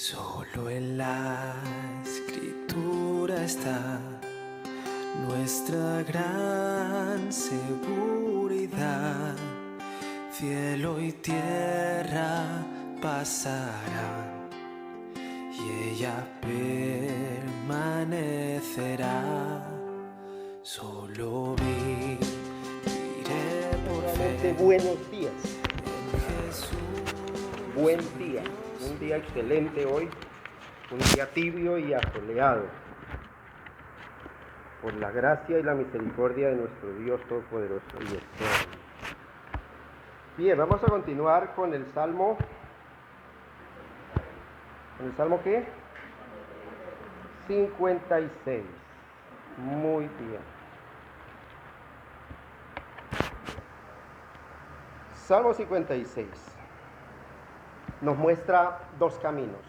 Solo en la escritura está nuestra gran seguridad. Cielo y tierra pasarán y ella permanecerá. Solo viviré por fe. Buenos días. En Jesús. Buen día. Un día excelente hoy. Un día tibio y asoleado. Por la gracia y la misericordia de nuestro Dios Todopoderoso y eterno. Bien, vamos a continuar con el Salmo. ¿Con el Salmo qué? 56. Muy bien. Salmo 56 nos muestra dos caminos.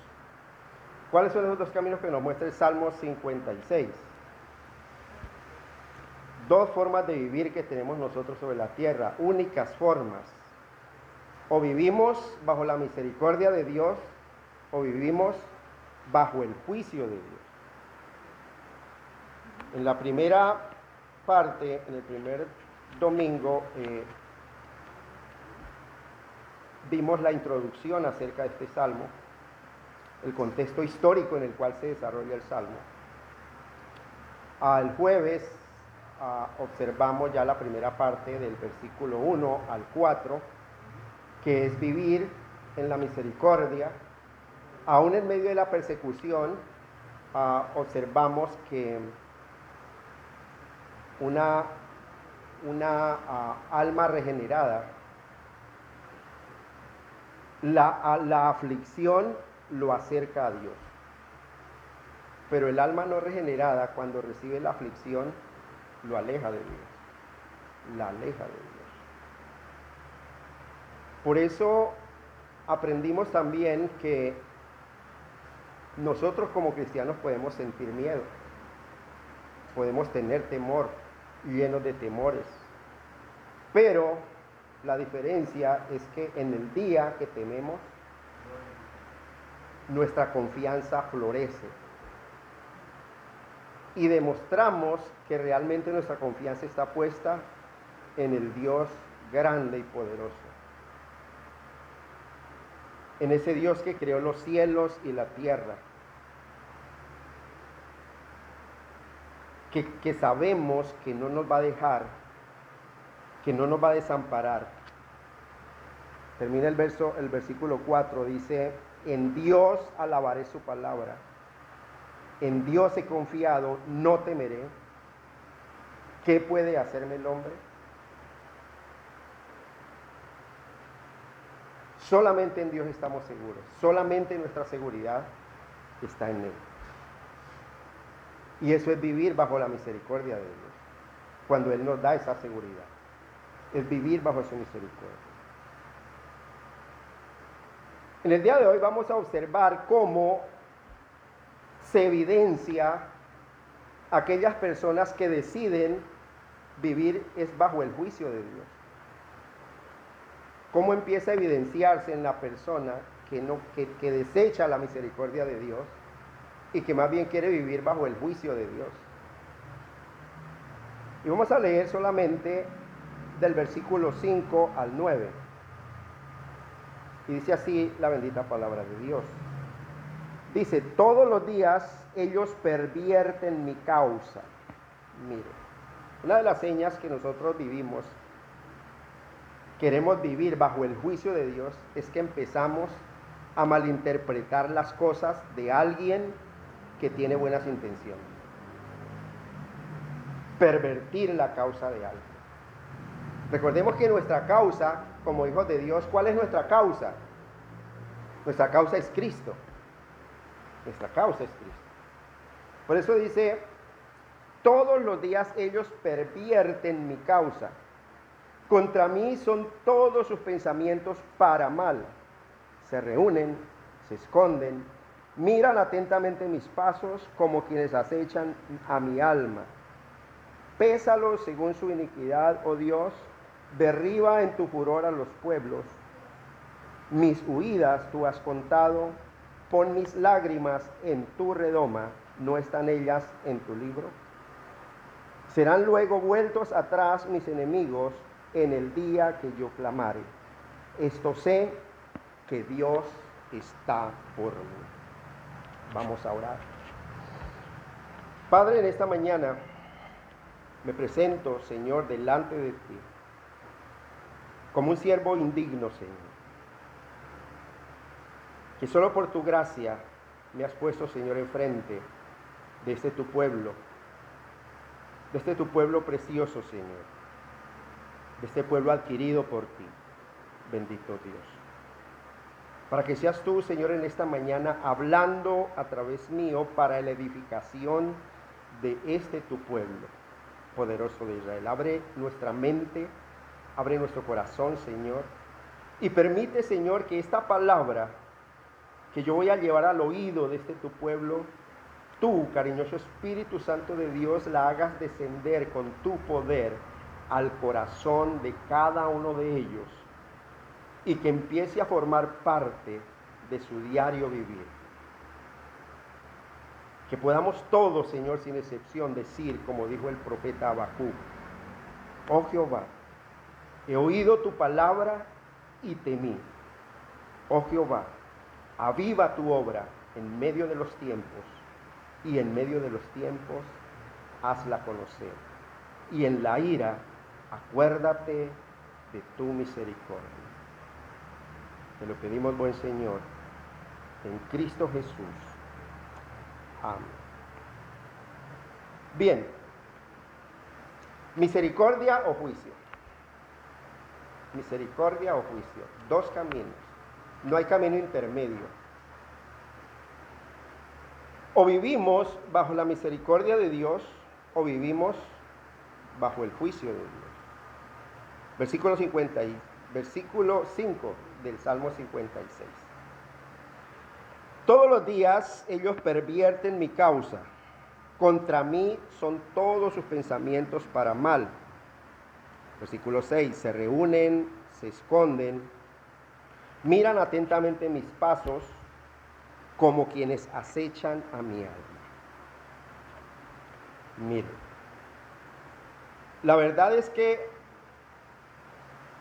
¿Cuáles son esos dos caminos que nos muestra el Salmo 56? Dos formas de vivir que tenemos nosotros sobre la tierra, únicas formas. O vivimos bajo la misericordia de Dios, o vivimos bajo el juicio de Dios. En la primera parte, en el primer domingo, vimos la introducción acerca de este salmo, el contexto histórico en el cual se desarrolla el salmo. El jueves observamos ya la primera parte del versículo 1 al 4, que es vivir en la misericordia. Aún en medio de la persecución, observamos que una alma regenerada, la aflicción lo acerca a Dios. Pero el alma no regenerada, cuando recibe la aflicción, lo aleja de Dios. La aleja de Dios. Por eso aprendimos también que nosotros como cristianos podemos sentir miedo. Podemos tener temor, llenos de temores. Pero la diferencia es que en el día que tememos, nuestra confianza florece. Y demostramos que realmente nuestra confianza está puesta en el Dios grande y poderoso. En ese Dios que creó los cielos y la tierra. Que sabemos que no nos va a dejar, que no nos va a desamparar. Termina el versículo 4, dice: en Dios alabaré su palabra. En Dios he confiado, no temeré. ¿Qué puede hacerme el hombre? Solamente en Dios estamos seguros. Solamente nuestra seguridad está en Él. Y eso es vivir bajo la misericordia de Dios. Cuando Él nos da esa seguridad. Es vivir bajo su misericordia. En el día de hoy vamos a observar cómo se evidencia aquellas personas que deciden vivir es bajo el juicio de Dios. Cómo empieza a evidenciarse en la persona que desecha la misericordia de Dios y que más bien quiere vivir bajo el juicio de Dios. Y vamos a leer solamente del versículo 5 al 9. Y dice así la bendita palabra de Dios. Dice: todos los días ellos pervierten mi causa. Mire, una de las señas que nosotros queremos vivir bajo el juicio de Dios, es que empezamos a malinterpretar las cosas de alguien que tiene buenas intenciones. Pervertir la causa de alguien. Recordemos que nuestra causa, como hijos de Dios, ¿cuál es nuestra causa? Nuestra causa es Cristo. Nuestra causa es Cristo. Por eso dice: todos los días ellos pervierten mi causa. Contra mí son todos sus pensamientos para mal. Se reúnen, se esconden, miran atentamente mis pasos como quienes acechan a mi alma. Pésalos según su iniquidad, oh Dios, derriba en tu furor a los pueblos. Mis huidas tú has contado, Pon mis lágrimas en tu redoma, ¿no están ellas en tu libro? Serán luego vueltos atrás mis enemigos en el día que yo clamare. Esto sé que Dios está por mí. Vamos a orar. Padre, en esta mañana me presento, Señor, delante de ti, como un siervo indigno, Señor, que solo por tu gracia me has puesto, Señor, enfrente de este tu pueblo precioso, Señor, de este pueblo adquirido por ti, bendito Dios. Para que seas tú, Señor, en esta mañana hablando a través mío para la edificación de este tu pueblo, poderoso de Israel. Abre nuestra mente, abre nuestro corazón, Señor, y permite, Señor, que esta palabra que yo voy a llevar al oído de este tu pueblo, tú, cariñoso Espíritu Santo de Dios, la hagas descender con tu poder al corazón de cada uno de ellos y que empiece a formar parte de su diario vivir. Que podamos todos, Señor, sin excepción, decir, como dijo el profeta Habacuc: oh Jehová, he oído tu palabra y temí. Oh Jehová, aviva tu obra en medio de los tiempos, y en medio de los tiempos hazla conocer. Y en la ira, acuérdate de tu misericordia. Te lo pedimos, buen Señor, en Cristo Jesús. Amén. Bien, misericordia o juicio. Misericordia o juicio. Dos caminos. No hay camino intermedio. O vivimos bajo la misericordia de Dios, o vivimos bajo el juicio de Dios. Versículo 5 del Salmo 56. Todos los días ellos pervierten mi causa. Contra mí son todos sus pensamientos para mal. Versículo 6. Se reúnen, se esconden, miran atentamente mis pasos, como quienes acechan a mi alma. Miren, la verdad es que,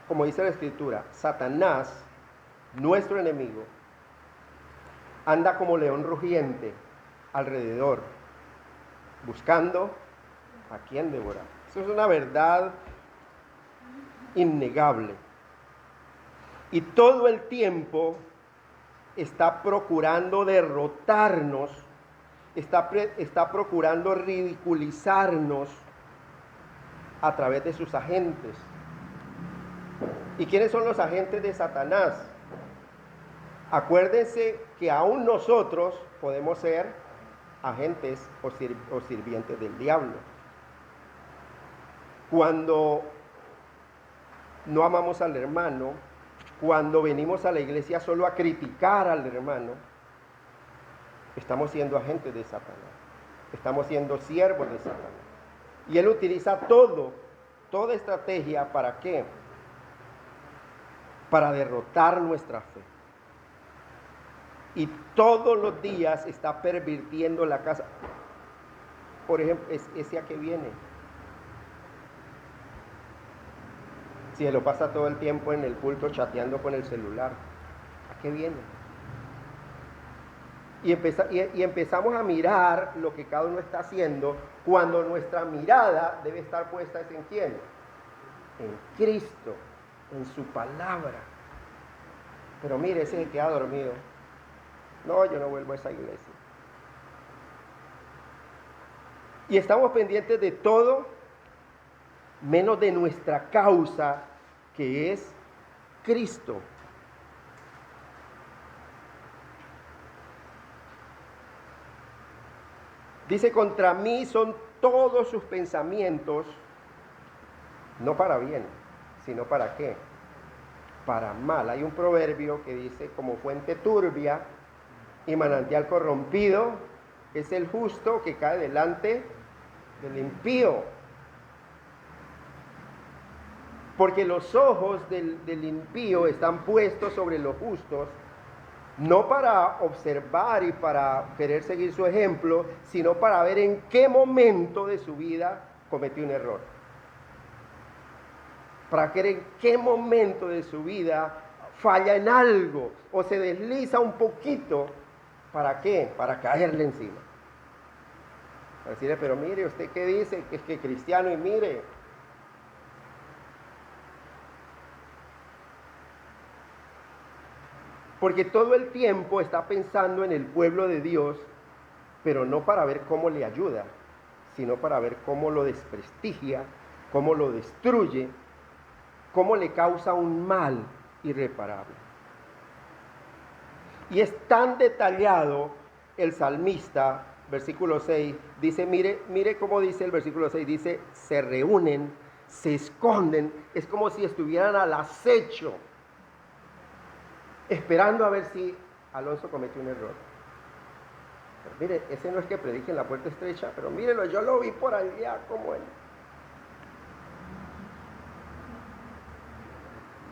como dice la Escritura, Satanás, nuestro enemigo, anda como león rugiente alrededor, buscando a quien devorar. Eso es una verdad innegable. Y todo el tiempo está procurando derrotarnos, está procurando ridiculizarnos a través de sus agentes. ¿Y quiénes son los agentes de Satanás? Acuérdense que aún nosotros podemos ser agentes o sirvientes del diablo. Cuando no amamos al hermano, cuando venimos a la iglesia solo a criticar al hermano, estamos siendo agentes de Satanás. Estamos siendo siervos de Satanás. Y él utiliza toda estrategia, ¿para qué? Para derrotar nuestra fe. Y todos los días está pervirtiendo la casa. Por ejemplo, ese a qué viene. Si se lo pasa todo el tiempo en el culto chateando con el celular, ¿a qué viene? Y empezamos a mirar lo que cada uno está haciendo, cuando nuestra mirada debe estar puesta ¿en quién? En Cristo, en su palabra. Pero mire, ese se queda dormido. No, yo no vuelvo a esa iglesia. Y estamos pendientes de todo, menos de nuestra causa, que es Cristo. Dice, contra mí son todos sus pensamientos, no para bien, sino para qué, para mal. Hay un proverbio que dice, como fuente turbia y manantial corrompido, es el justo que cae delante del impío. Porque los ojos del impío están puestos sobre los justos, No para observar y para querer seguir su ejemplo, sino para ver en qué momento de su vida cometió un error. Para ver en qué momento de su vida falla en algo o se desliza un poquito. ¿Para qué? Para caerle encima. Para decirle, pero mire, ¿usted qué dice? Que es que cristiano y mire. Porque todo el tiempo está pensando en el pueblo de Dios, pero no para ver cómo le ayuda, sino para ver cómo lo desprestigia, cómo lo destruye, cómo le causa un mal irreparable. Y es tan detallado el salmista, versículo 6, dice, mire cómo dice el versículo 6, dice, se reúnen, se esconden, es como si estuvieran al acecho, esperando a ver si Alonso cometió un error. Pero mire, ese no es que predique en la puerta estrecha, pero mírelo, yo lo vi por allá como él.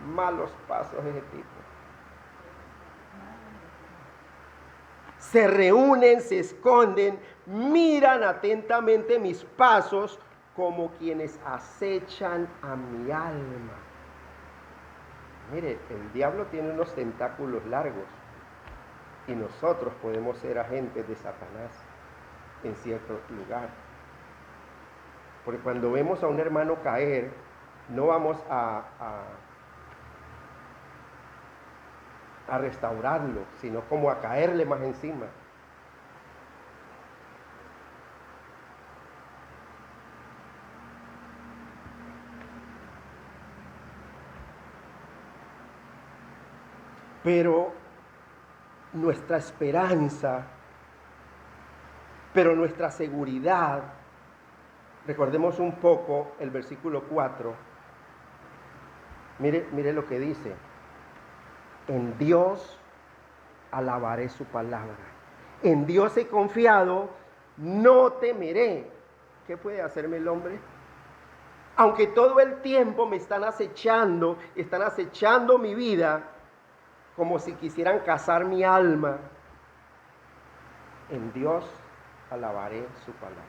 Malos pasos de ese tipo. Se reúnen, se esconden, miran atentamente mis pasos como quienes acechan a mi alma. Mire, el diablo tiene unos tentáculos largos y nosotros podemos ser agentes de Satanás en cierto lugar. Porque cuando vemos a un hermano caer, no vamos a restaurarlo, sino como a caerle más encima. Pero nuestra esperanza, pero nuestra seguridad, recordemos un poco el versículo 4, mire lo que dice, en Dios alabaré su palabra, en Dios he confiado, no temeré. ¿Qué puede hacerme el hombre? Aunque todo el tiempo me están acechando mi vida, como si quisieran cazar mi alma, en Dios alabaré su palabra.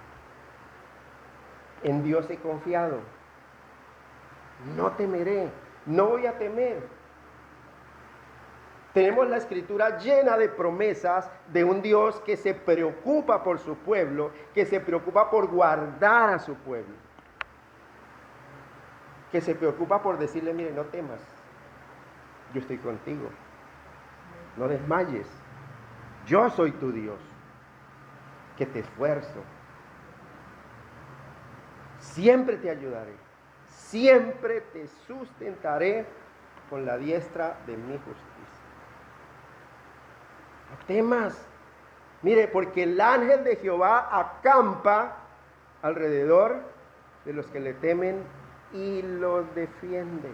En Dios he confiado. No temeré, no voy a temer. Tenemos la escritura llena de promesas de un Dios que se preocupa por su pueblo, que se preocupa por guardar a su pueblo, que se preocupa por decirle, mire, no temas, yo estoy contigo. No desmayes, yo soy tu Dios, que te esfuerzo, siempre te ayudaré, siempre te sustentaré con la diestra de mi justicia. No temas, mire, porque el ángel de Jehová acampa alrededor de los que le temen y los defiende.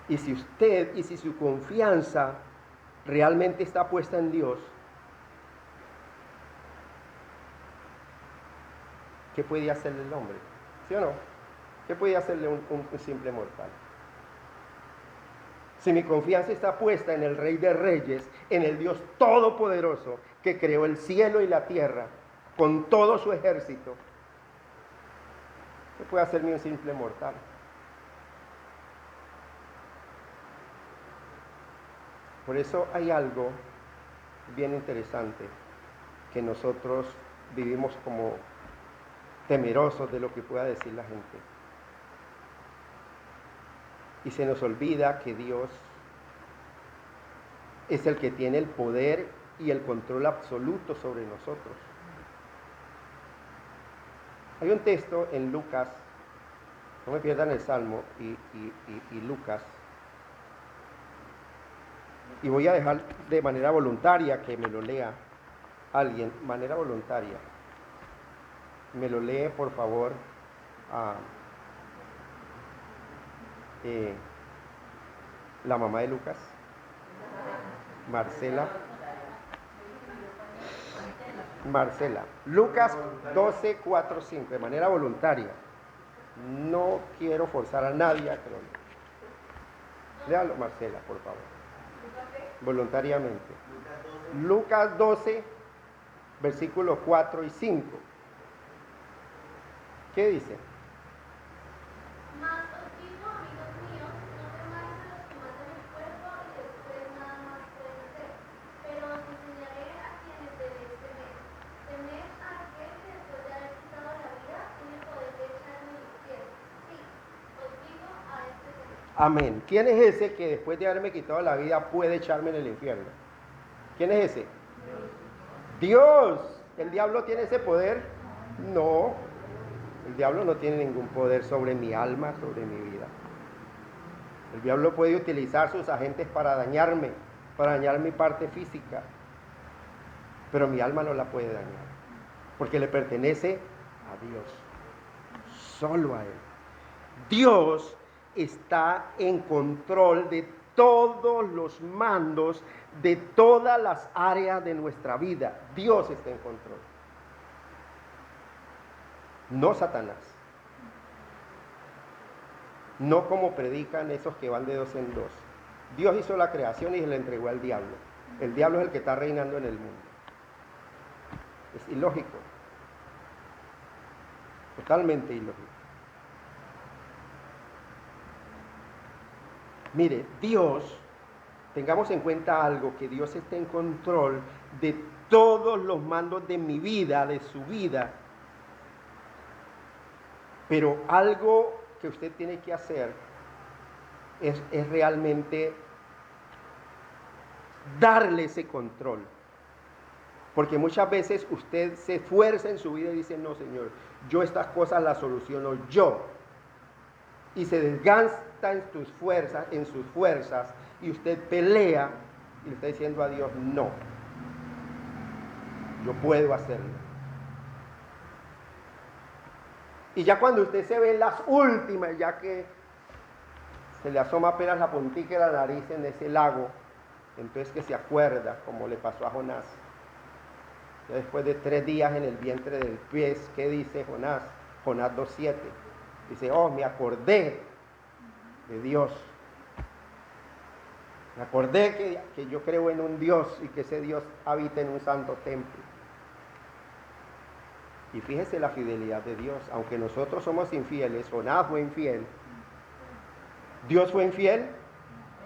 Y si su confianza realmente está puesta en Dios, ¿qué puede hacerle el hombre? ¿Sí o no? ¿Qué puede hacerle un simple mortal? Si mi confianza está puesta en el Rey de Reyes, en el Dios Todopoderoso, que creó el cielo y la tierra, con todo su ejército, ¿qué puede hacerme un simple mortal? Por eso hay algo bien interesante, que nosotros vivimos como temerosos de lo que pueda decir la gente. Y se nos olvida que Dios es el que tiene el poder y el control absoluto sobre nosotros. Hay un texto en Lucas, no me pierdan el Salmo y Lucas, y voy a dejar de manera voluntaria que me lo lea alguien, manera voluntaria. Me lo lee, por favor, la mamá de Lucas, Marcela. Lucas 12, 4, 5, de manera voluntaria. No quiero forzar a nadie a que lo lea. Léalo, Marcela, por favor. Voluntariamente. Lucas 12, versículos 4 y 5. ¿Qué dice? Mas os digo, amigos míos, no temáis a los que matan el cuerpo y después nada más pueden hacer, pero os enseñaré a quienes debéis temer. Temed a aquel que después de haber quitado la vida tiene poder de echar en el infierno. Sí, os digo a este temer. Amén. ¿Quién es ese que después de haberme quitado la vida puede echarme en el infierno? ¿Quién es ese? Dios. ¿El diablo tiene ese poder? No. El diablo no tiene ningún poder sobre mi alma, sobre mi vida. El diablo puede utilizar sus agentes para dañarme, para dañar mi parte física. Pero mi alma no la puede dañar, porque le pertenece a Dios. Solo a Él. Dios está en control de todos los mandos, de todas las áreas de nuestra vida. Dios está en control. No Satanás. No como predican esos que van de dos en dos. Dios hizo la creación y se la entregó al diablo. El diablo es el que está reinando en el mundo. Es ilógico. Totalmente ilógico. Mire, Dios, tengamos en cuenta algo, que Dios está en control de todos los mandos de mi vida, de su vida. Pero algo que usted tiene que hacer es realmente darle ese control. Porque muchas veces usted se esfuerza en su vida y dice, no, Señor, yo estas cosas las soluciono yo. Y se desgasta en sus fuerzas, y usted pelea y le está diciendo a Dios, no, yo puedo hacerlo. Y ya cuando usted se ve en las últimas, ya que se le asoma apenas la puntica de la nariz en ese lago, entonces que se acuerda, como le pasó a Jonás. Después de 3 días en el vientre del pez, ¿qué dice Jonás? Jonás 2:7. Dice, oh, me acordé de Dios. Me acordé que yo creo en un Dios y que ese Dios habita en un santo templo. Y fíjese la fidelidad de Dios. Aunque nosotros somos infieles, Jonás fue infiel. ¿Dios fue infiel?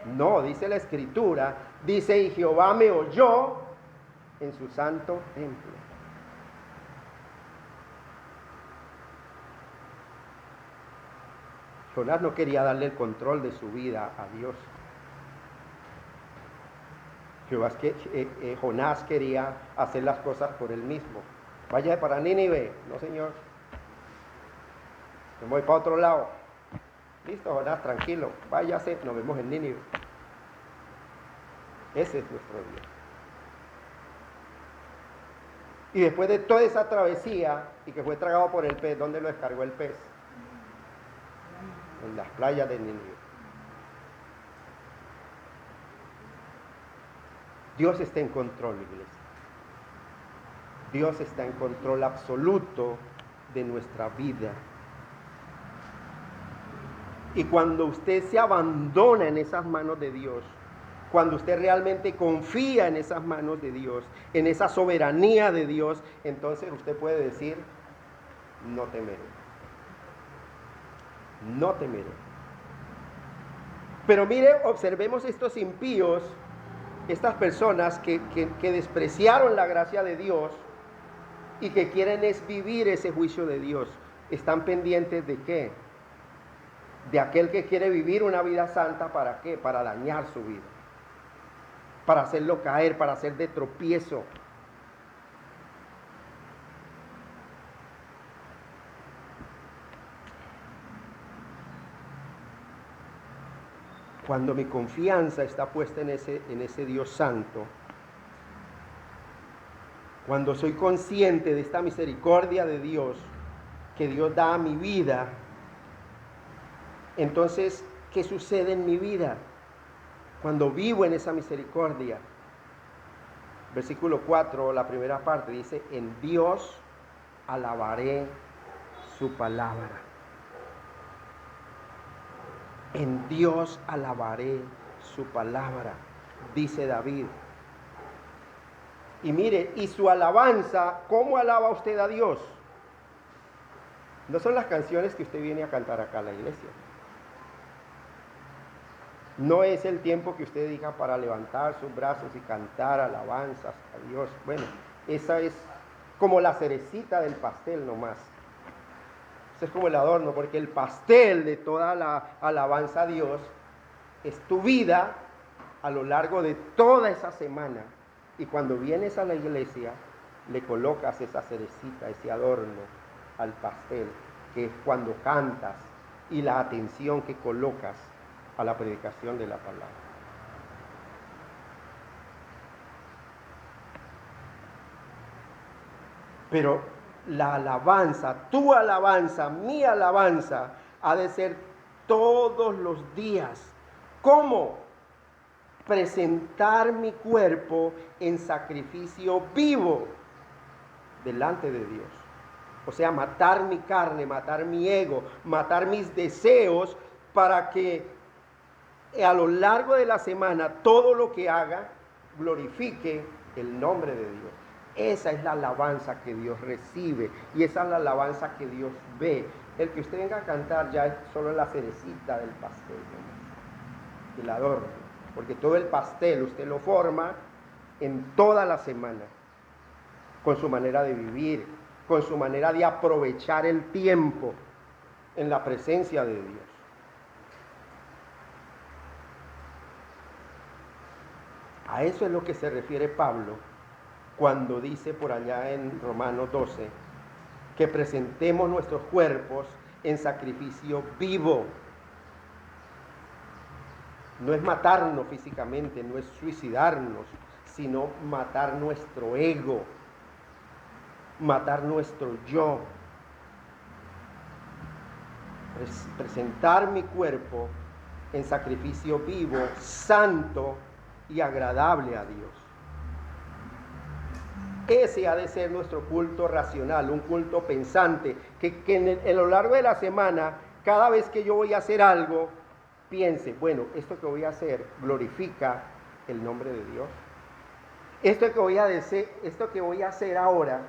No, dice la Escritura. Dice, y Jehová me oyó en su santo templo. Jonás no quería darle el control de su vida a Dios. Jonás quería hacer las cosas por él mismo. Vaya para Nínive. No, Señor. Me voy para otro lado. Listo, Jonás, tranquilo. Váyase, nos vemos en Nínive. Ese es nuestro Dios. Y después de toda esa travesía y que fue tragado por el pez, ¿dónde lo descargó el pez? En las playas de Nínive. Dios está en control, iglesia. Dios está en control absoluto de nuestra vida. Y cuando usted se abandona en esas manos de Dios, cuando usted realmente confía en esas manos de Dios, en esa soberanía de Dios, entonces usted puede decir, no temeré. No temeré. Pero mire, observemos estos impíos, estas personas que despreciaron la gracia de Dios y que quieren es vivir ese juicio de Dios. ¿Están pendientes de qué? De aquel que quiere vivir una vida santa, ¿para qué? Para dañar su vida, para hacerlo caer, para hacer de tropiezo. Cuando mi confianza está puesta en ese Dios santo, cuando soy consciente de esta misericordia de Dios que Dios da a mi vida, entonces, ¿qué sucede en mi vida? Cuando vivo en esa misericordia. Versículo 4, la primera parte dice, en Dios alabaré su palabra. En Dios alabaré su palabra, dice David. Y mire, y su alabanza, ¿cómo alaba usted a Dios? No son las canciones que usted viene a cantar acá a la iglesia. No es el tiempo que usted dedica para levantar sus brazos y cantar alabanzas a Dios. Bueno, esa es como la cerecita del pastel nomás. Ese es como el adorno, porque el pastel de toda la alabanza a Dios es tu vida a lo largo de toda esa semana. Y cuando vienes a la iglesia, le colocas esa cerecita, ese adorno al pastel, que es cuando cantas y la atención que colocas a la predicación de la palabra. Pero la alabanza, tu alabanza, mi alabanza, ha de ser todos los días. ¿Cómo? Presentar mi cuerpo en sacrificio vivo delante de Dios. O sea, matar mi carne, matar mi ego, matar mis deseos para que a lo largo de la semana todo lo que haga glorifique el nombre de Dios. Esa es la alabanza que Dios recibe y esa es la alabanza que Dios ve. El que usted venga a cantar ya es solo la cerecita del pastel, ¿no? El adorno, porque todo el pastel usted lo forma en toda la semana, con su manera de vivir, con su manera de aprovechar el tiempo en la presencia de Dios. A eso es lo que se refiere Pablo cuando dice por allá en Romanos 12 que presentemos nuestros cuerpos en sacrificio vivo. No es matarnos físicamente, no es suicidarnos, sino matar nuestro ego, matar nuestro yo. Presentar mi cuerpo en sacrificio vivo, santo y agradable a Dios. Ese ha de ser nuestro culto racional, un culto pensante, que a lo largo de la semana, cada vez que yo voy a hacer algo, piense, bueno, esto que voy a hacer glorifica el nombre de Dios. Esto que voy a hacer ahora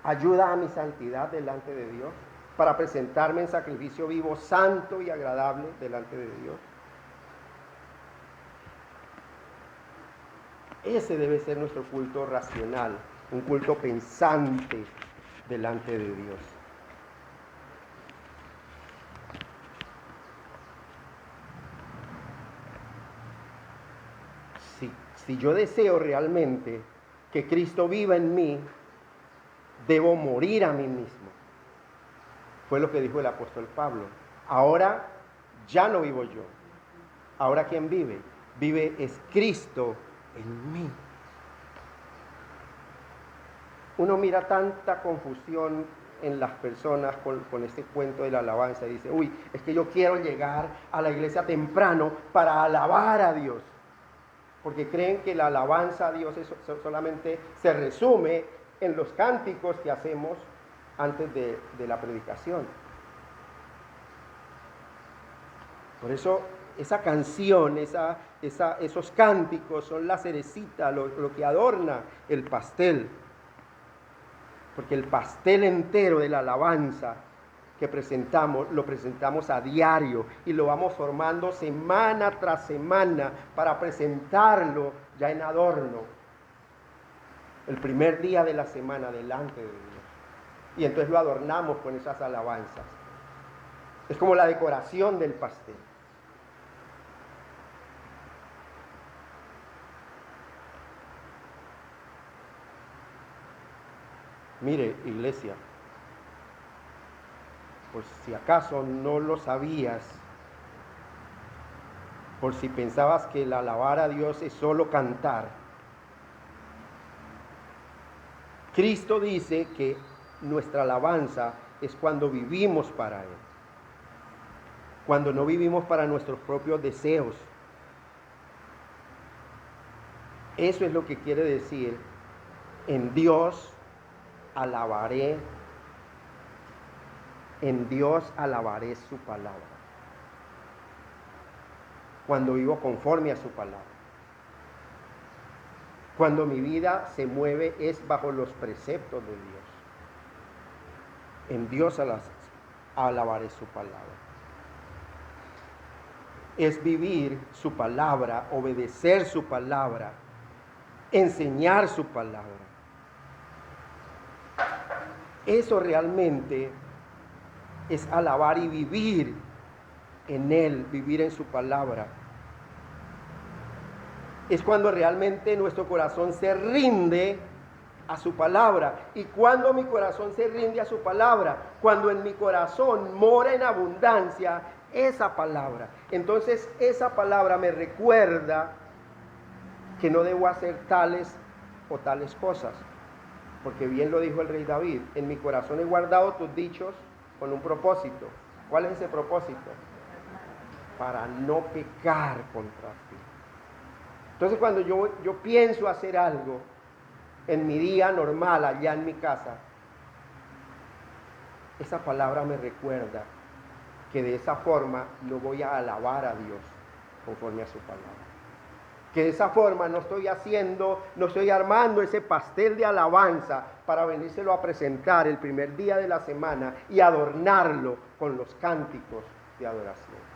ayuda a mi santidad delante de Dios, para presentarme en sacrificio vivo, santo y agradable delante de Dios. Ese debe ser nuestro culto racional, un culto pensante delante de Dios. Si yo deseo realmente que Cristo viva en mí, debo morir a mí mismo. Fue lo que dijo el apóstol Pablo. Ahora ya no vivo yo. Ahora ¿quién vive? Vive es Cristo en mí. Uno mira tanta confusión en las personas con este cuento de la alabanza y dice, uy, es que yo quiero llegar a la iglesia temprano para alabar a Dios. Porque creen que la alabanza a Dios solamente se resume en los cánticos que hacemos antes de la predicación. Por eso esa canción, esos cánticos son la cerecita, lo que adorna el pastel. Porque el pastel entero de la alabanza que presentamos, lo presentamos a diario y lo vamos formando semana tras semana para presentarlo ya en adorno el primer día de la semana delante de Dios. Y entonces lo adornamos con esas alabanzas. Es como la decoración del pastel. Mire, iglesia, por si acaso no lo sabías, por si pensabas que el alabar a Dios es solo cantar, Cristo dice que nuestra alabanza es cuando vivimos para Él, cuando no vivimos para nuestros propios deseos. Eso es lo que quiere decir: en Dios alabaré, en Dios alabaré su palabra. cuando vivo conforme a su palabra. Cuando mi vida se mueve es bajo los preceptos de Dios. En Dios alabaré su palabra. Es vivir su palabra, obedecer su palabra, enseñar su palabra. Eso realmente es alabar y vivir en Él, vivir en su palabra. Es cuando realmente nuestro corazón se rinde a su palabra. ¿Y cuando mi corazón se rinde a su palabra? Cuando en mi corazón mora en abundancia esa palabra. Entonces esa palabra me recuerda que no debo hacer tales o tales cosas. Porque bien lo dijo el rey David, en mi corazón he guardado tus dichos con un propósito. ¿Cuál es ese propósito? Para no pecar contra ti. Entonces cuando yo pienso hacer algo en mi día normal, allá en mi casa, esa palabra me recuerda que de esa forma no voy a alabar a Dios conforme a su palabra. Que de esa forma no estoy armando ese pastel de alabanza para venírselo a presentar el primer día de la semana y adornarlo con los cánticos de adoración.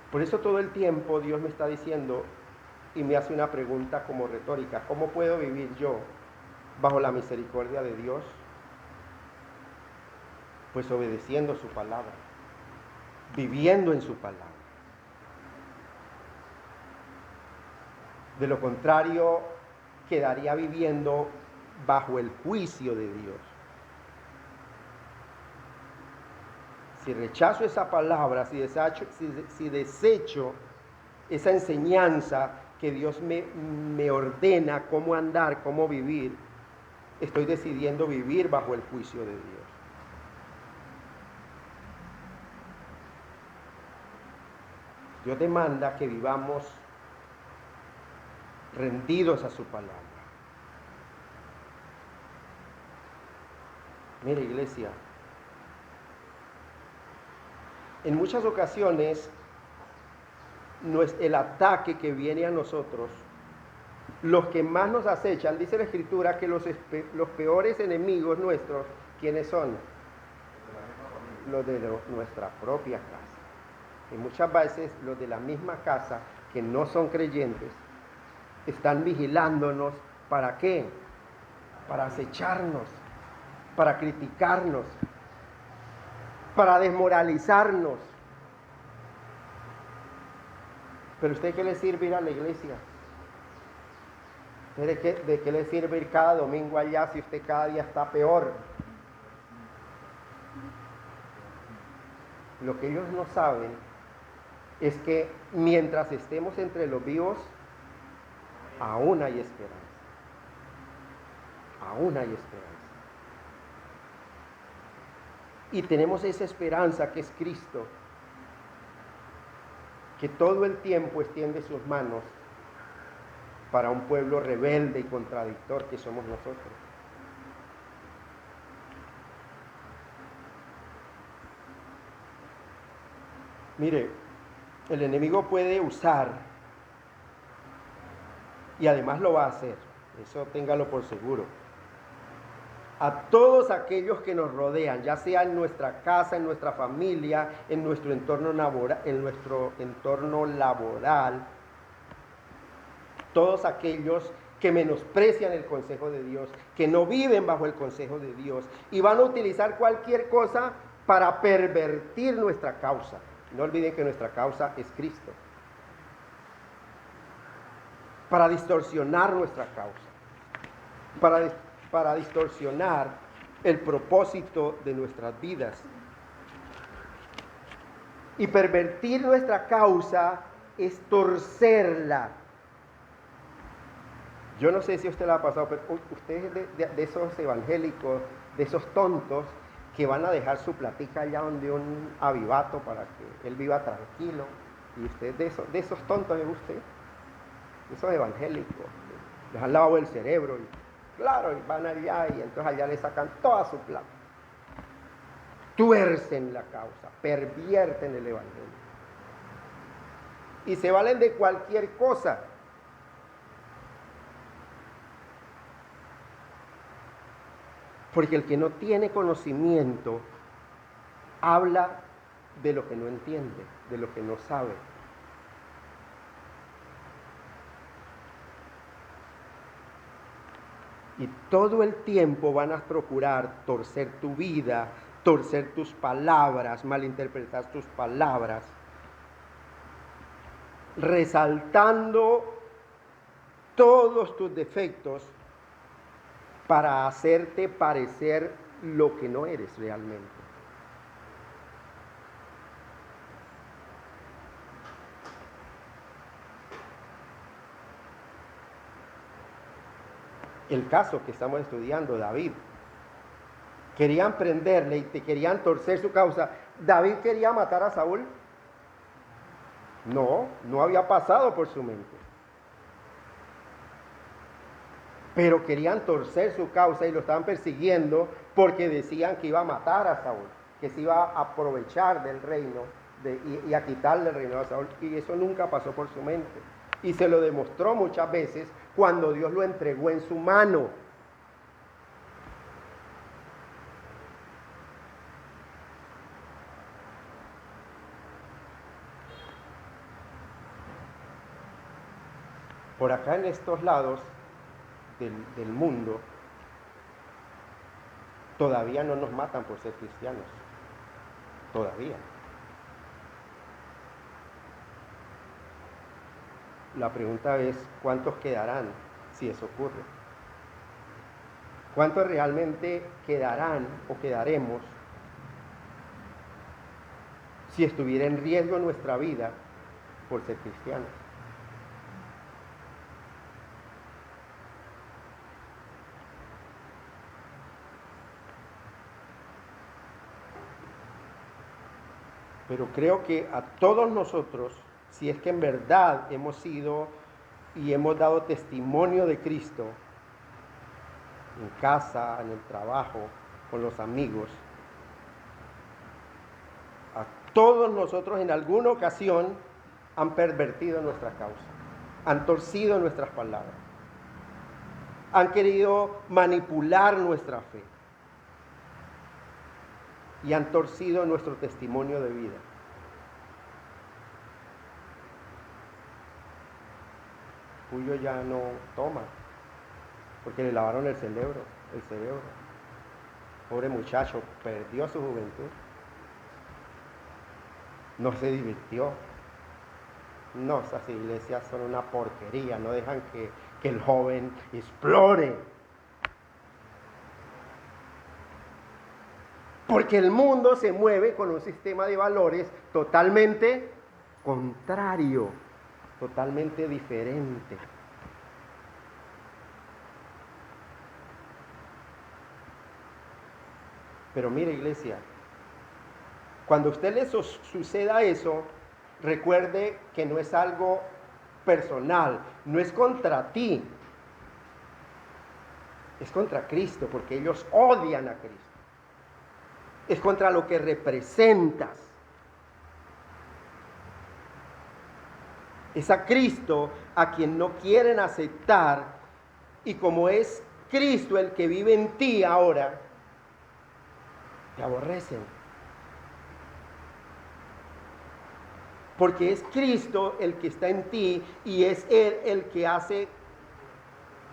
Por eso todo el tiempo Dios me está diciendo y me hace una pregunta como retórica: ¿cómo puedo vivir yo bajo la misericordia de Dios? Pues obedeciendo su palabra, viviendo en su palabra. De lo contrario, quedaría viviendo bajo el juicio de Dios. Si rechazo esa palabra, si desecho esa enseñanza que Dios me ordena cómo andar, cómo vivir, estoy decidiendo vivir bajo el juicio de Dios. Dios demanda que vivamos rendidos a su palabra. Mira, iglesia, en muchas ocasiones el ataque que viene a nosotros, los que más nos acechan, dice la Escritura que los peores enemigos nuestros, ¿quiénes son? Los de nuestra propia casa. Y muchas veces los de la misma casa, que no son creyentes, están vigilándonos. ¿Para qué? Para acecharnos, para criticarnos, para desmoralizarnos. Pero ¿usted qué le sirve ir a la iglesia? ¿De qué le sirve ir cada domingo allá si usted cada día está peor? Lo que ellos no saben es que mientras estemos entre los vivos, aún hay esperanza. Aún hay esperanza. Y tenemos esa esperanza que es Cristo, que todo el tiempo extiende sus manos para un pueblo rebelde y contradictor que somos nosotros. Mire, el enemigo puede usar, y además lo va a hacer, eso téngalo por seguro, a todos aquellos que nos rodean, ya sea en nuestra casa, en nuestra familia, en nuestro entorno laboral, todos aquellos que menosprecian el consejo de Dios, que no viven bajo el consejo de Dios y van a utilizar cualquier cosa para pervertir nuestra causa. No olviden que nuestra causa es Cristo. Para distorsionar nuestra causa, para distorsionar el propósito de nuestras vidas. Y pervertir nuestra causa es torcerla. Yo no sé si a usted le ha pasado, pero usted es de esos evangélicos, de esos tontos que van a dejar su platica allá donde un avivato para que él viva tranquilo. Y usted de esos tontos es usted, de esos evangélicos, les han lavado el cerebro y claro, y van allá y entonces allá le sacan toda su plata. tuercen la causa, pervierten el evangelio. Y se valen de cualquier cosa. Porque el que no tiene conocimiento habla de lo que no entiende, de lo que no sabe. Y todo el tiempo van a procurar torcer tu vida, torcer tus palabras, malinterpretar tus palabras, resaltando todos tus defectos para hacerte parecer lo que no eres realmente. El caso que estamos estudiando, David. Querían prenderle y te querían torcer su causa. ¿David quería matar a Saúl? No, no había pasado por su mente. Pero querían torcer su causa y lo estaban persiguiendo porque decían que iba a matar a Saúl, que se iba a aprovechar del reino y a quitarle el reino a Saúl. Y eso nunca pasó por su mente. Y se lo demostró muchas veces cuando Dios lo entregó en su mano. Por acá en estos lados del mundo, todavía no nos matan por ser cristianos. Todavía. La pregunta es, ¿cuántos quedarán si eso ocurre? ¿Cuántos realmente quedarán o quedaremos si estuviera en riesgo nuestra vida por ser cristianos? Pero creo que a todos nosotros, si es que en verdad hemos sido y hemos dado testimonio de Cristo, en casa, en el trabajo, con los amigos, a todos nosotros en alguna ocasión han pervertido nuestra causa, han torcido nuestras palabras, han querido manipular nuestra fe y han torcido nuestro testimonio de vida. Julio ya no toma porque le lavaron el cerebro. Pobre muchacho, perdió su juventud. No se divirtió. No, esas iglesias son una porquería, no dejan que el joven explore. Porque el mundo se mueve con un sistema de valores totalmente contrario, totalmente diferente. Pero mire, iglesia, cuando a usted le suceda eso, recuerde que no es algo personal, no es contra ti, es contra Cristo, porque ellos odian a Cristo. Es contra lo que representas. Es a Cristo a quien no quieren aceptar, y como es Cristo el que vive en ti ahora, te aborrecen. Porque es Cristo el que está en ti y es Él el que hace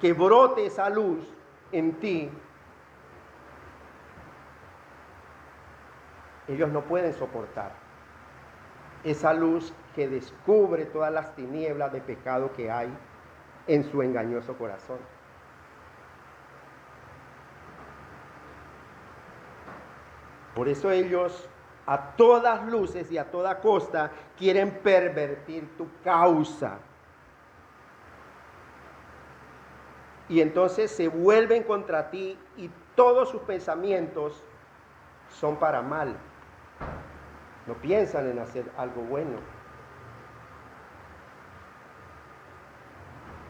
que brote esa luz en ti. Ellos no pueden soportar esa luz que descubre todas las tinieblas de pecado que hay en su engañoso corazón. Por eso ellos a todas luces y a toda costa quieren pervertir tu causa. Y entonces se vuelven contra ti y todos sus pensamientos son para mal. No piensan en hacer algo bueno.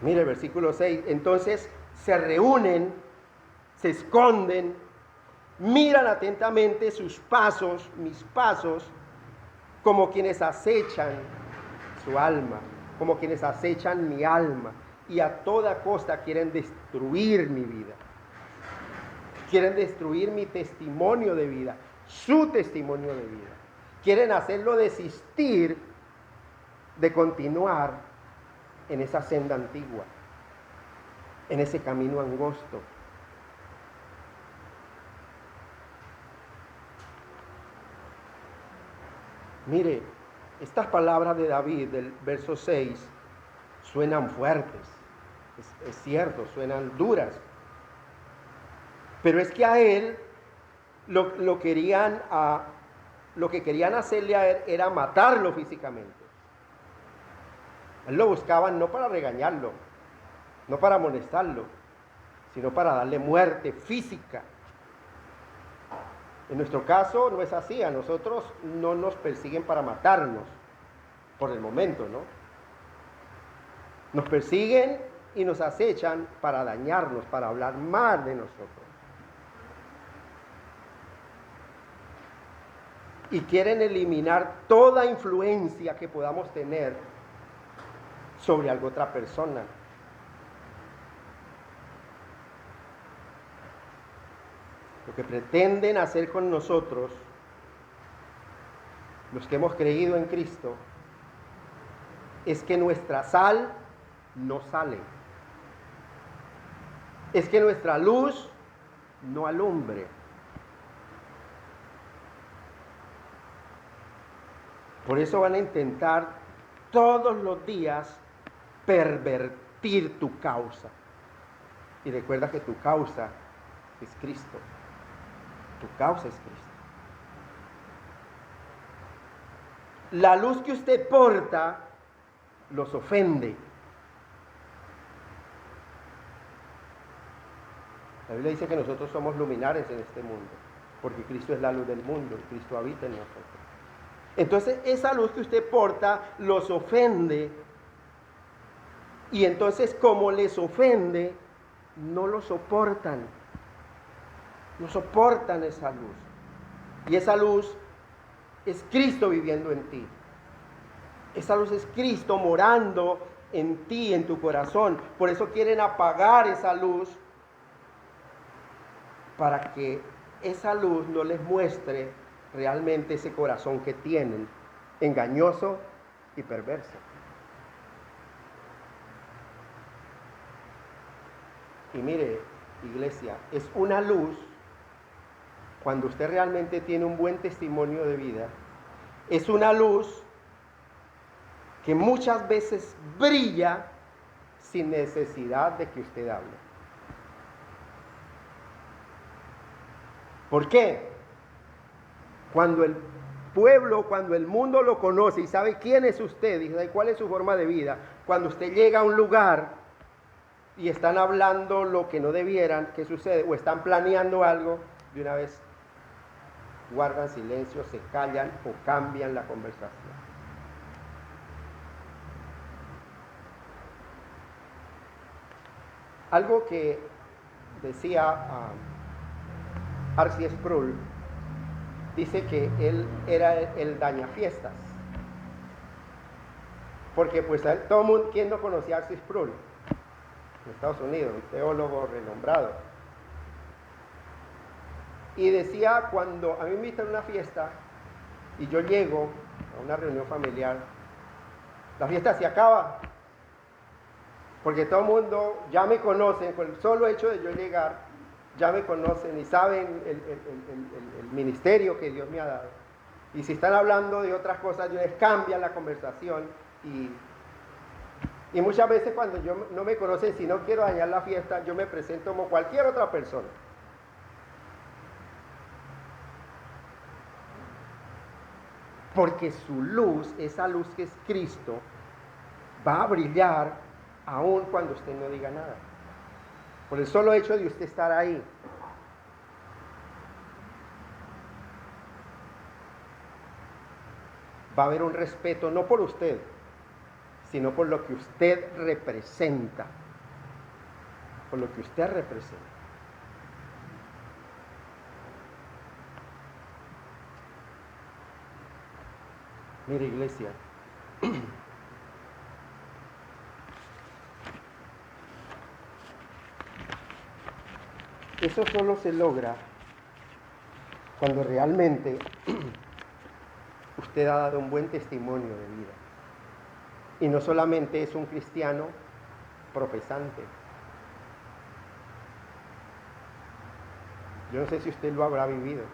Mire el versículo 6. Entonces se reúnen, se esconden miran atentamente sus pasos, mis pasos, como quienes acechan su alma, como quienes acechan mi alma, y a toda costa quieren destruir mi vida. Quieren destruir mi testimonio de vida, su testimonio de vida. Quieren hacerlo desistir de continuar en esa senda antigua, en ese camino angosto. Mire, estas palabras de David del verso 6 suenan fuertes, es cierto, suenan duras, pero es que a él lo que querían hacerle a él era matarlo físicamente. Él lo buscaban no para regañarlo, no para molestarlo, sino para darle muerte física. En nuestro caso no es así, a nosotros no nos persiguen para matarnos, por el momento, ¿no? Nos persiguen y nos acechan para dañarnos, para hablar mal de nosotros. Y quieren eliminar toda influencia que podamos tener sobre alguna otra persona. Lo que pretenden hacer con nosotros, los que hemos creído en Cristo, es que nuestra sal no sale. Es que nuestra luz no alumbre. Por eso van a intentar todos los días pervertir tu causa. Y recuerda que tu causa es Cristo. Tu causa es Cristo. La luz que usted porta los ofende. La Biblia dice que nosotros somos luminares en este mundo, porque Cristo es la luz del mundo, y Cristo habita en nosotros. Entonces esa luz que usted porta los ofende, y entonces como les ofende, no lo soportan. No soportan esa luz. Y esa luz es Cristo viviendo en ti. Esa luz es Cristo morando en ti, en tu corazón. Por eso quieren apagar esa luz, para que esa luz no les muestre realmente ese corazón que tienen, engañoso y perverso. Y mire, iglesia, es una luz. Cuando usted realmente tiene un buen testimonio de vida, es una luz que muchas veces brilla sin necesidad de que usted hable. ¿Por qué? Cuando el pueblo, cuando el mundo lo conoce y sabe quién es usted y sabe cuál es su forma de vida, cuando usted llega a un lugar y están hablando lo que no debieran, ¿qué sucede? O están planeando algo, de una vez guardan silencio, se callan o cambian la conversación. Algo que decía R.C. Sproul, dice que él era el dañafiestas. Porque pues todo el mundo, ¿quién no conocía a R.C. Sproul? En Estados Unidos, un teólogo renombrado. Y decía, cuando a mí me invitan a una fiesta y yo llego a una reunión familiar, la fiesta se acaba, porque todo el mundo ya me conoce, con el solo hecho de yo llegar, ya me conocen y saben el ministerio que Dios me ha dado. Y si están hablando de otras cosas, yo les cambio la conversación y muchas veces cuando yo no me conocen, si no quiero dañar la fiesta, yo me presento como cualquier otra persona. Porque su luz, esa luz que es Cristo, va a brillar aun cuando usted no diga nada. Por el solo hecho de usted estar ahí. Va a haber un respeto, no por usted, sino por lo que usted representa. Por lo que usted representa. Mira, iglesia, eso solo se logra cuando realmente usted ha dado un buen testimonio de vida. Y no solamente es un cristiano profesante. Yo no sé si usted lo habrá vivido.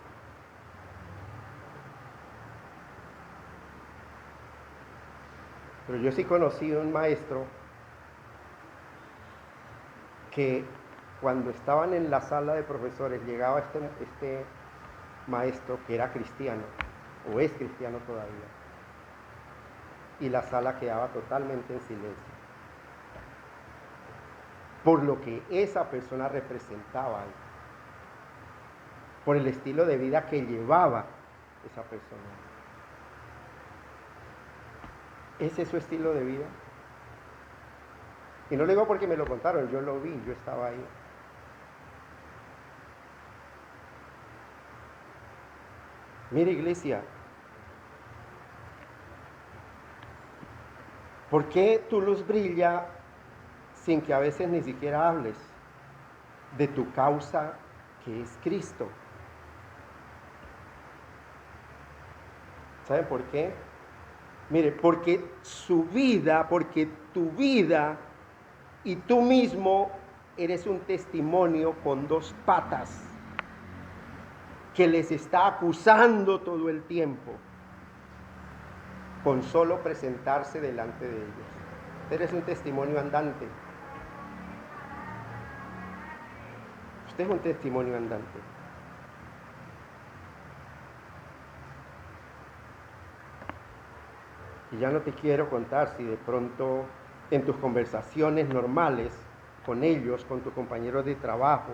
Pero yo sí conocí a un maestro que cuando estaban en la sala de profesores llegaba este maestro que era cristiano, o es cristiano todavía, y la sala quedaba totalmente en silencio, por lo que esa persona representaba, por el estilo de vida que llevaba esa persona. ¿Ese es su estilo de vida? Y no lo digo porque me lo contaron, yo lo vi, yo estaba ahí. Mira, iglesia, ¿por qué tu luz brilla sin que a veces ni siquiera hables de tu causa que es Cristo? ¿Saben por qué? Mire, porque tu vida y tú mismo eres un testimonio con dos patas que les está acusando todo el tiempo con solo presentarse delante de ellos. Eres un testimonio andante. Usted es un testimonio andante. Y ya no te quiero contar si de pronto en tus conversaciones normales con ellos, con tus compañeros de trabajo,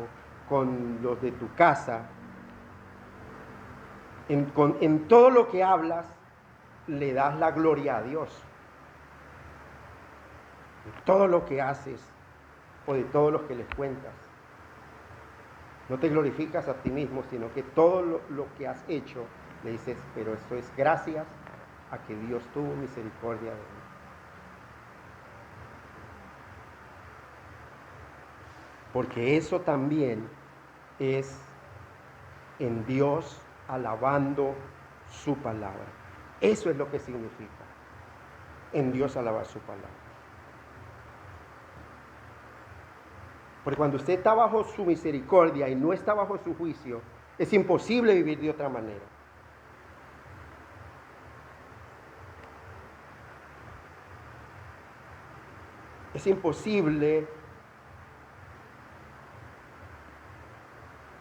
con los de tu casa, en todo lo que hablas, le das la gloria a Dios. En todo lo que haces o de todos los que les cuentas. No te glorificas a ti mismo, sino que todo lo que has hecho, le dices, pero esto es gracias a que Dios tuvo misericordia de mí. Porque eso también es en Dios alabando su palabra. Eso es lo que significa en Dios alabar su palabra. Porque cuando usted está bajo su misericordia y no está bajo su juicio, es imposible vivir de otra manera. Es imposible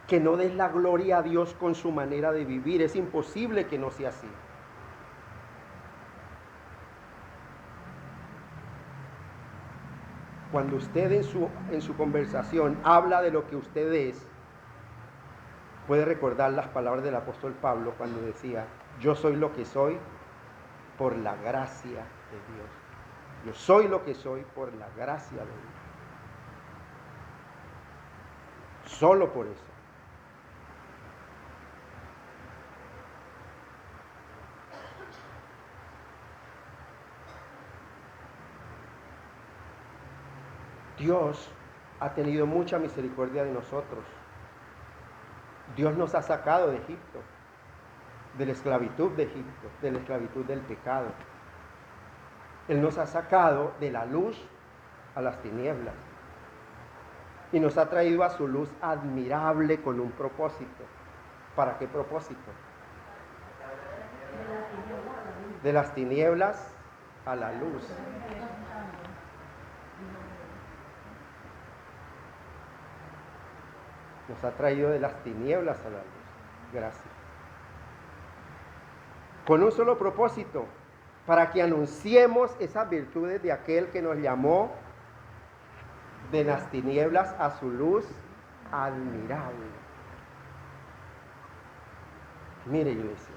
que no des la gloria a Dios con su manera de vivir. Es imposible que no sea así. Cuando usted en su conversación habla de lo que usted es, puede recordar las palabras del apóstol Pablo cuando decía, yo soy lo que soy por la gracia de Dios. Yo soy lo que soy por la gracia de Dios. Solo por eso. Dios ha tenido mucha misericordia de nosotros. Dios nos ha sacado de Egipto, de la esclavitud de Egipto, de la esclavitud del pecado. Él nos ha sacado de la luz a las tinieblas y nos ha traído a su luz admirable con un propósito. ¿Para qué propósito? De las tinieblas a la luz. Nos ha traído de las tinieblas a la luz. Gracias. Con un solo propósito, para que anunciemos esas virtudes de aquel que nos llamó de las tinieblas a su luz admirable. Mire, iglesia.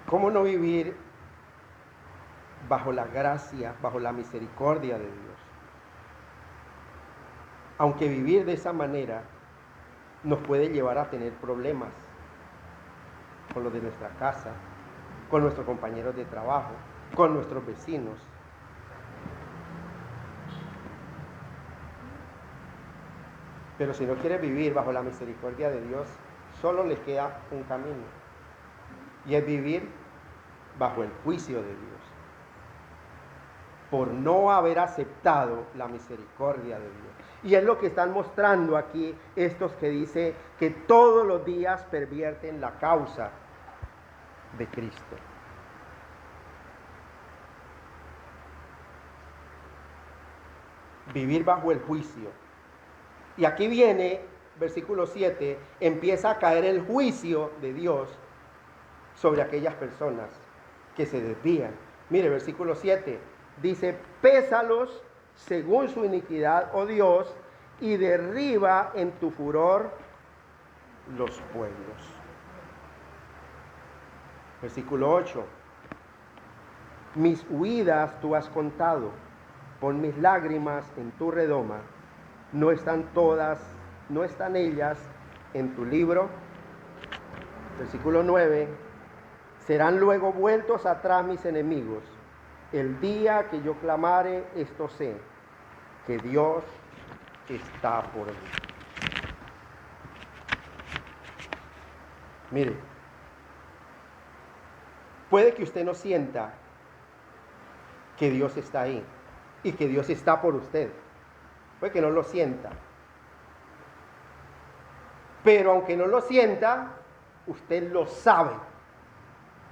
¿Cómo no vivir bajo la gracia, bajo la misericordia de Dios? Aunque vivir de esa manera nos puede llevar a tener problemas con los de nuestra casa, con nuestros compañeros de trabajo, con nuestros vecinos. Pero si no quieres vivir bajo la misericordia de Dios, solo le queda un camino, y es vivir bajo el juicio de Dios, por no haber aceptado la misericordia de Dios. Y es lo que están mostrando aquí estos que dice que todos los días pervierten la causa de Cristo. Vivir bajo el juicio. Y aquí viene, versículo 7, empieza a caer el juicio de Dios sobre aquellas personas que se desvían. Mire, versículo 7, dice, pésalos según su iniquidad, oh Dios, y derriba en tu furor los pueblos. Versículo 8, mis huidas tú has contado, pon mis lágrimas en tu redoma, no están ellas en tu libro. Versículo 9, serán luego vueltos atrás mis enemigos. El día que yo clamare, esto sé, que Dios está por mí. Mire, puede que usted no sienta que Dios está ahí y que Dios está por usted. Puede que no lo sienta. Pero aunque no lo sienta, usted lo sabe.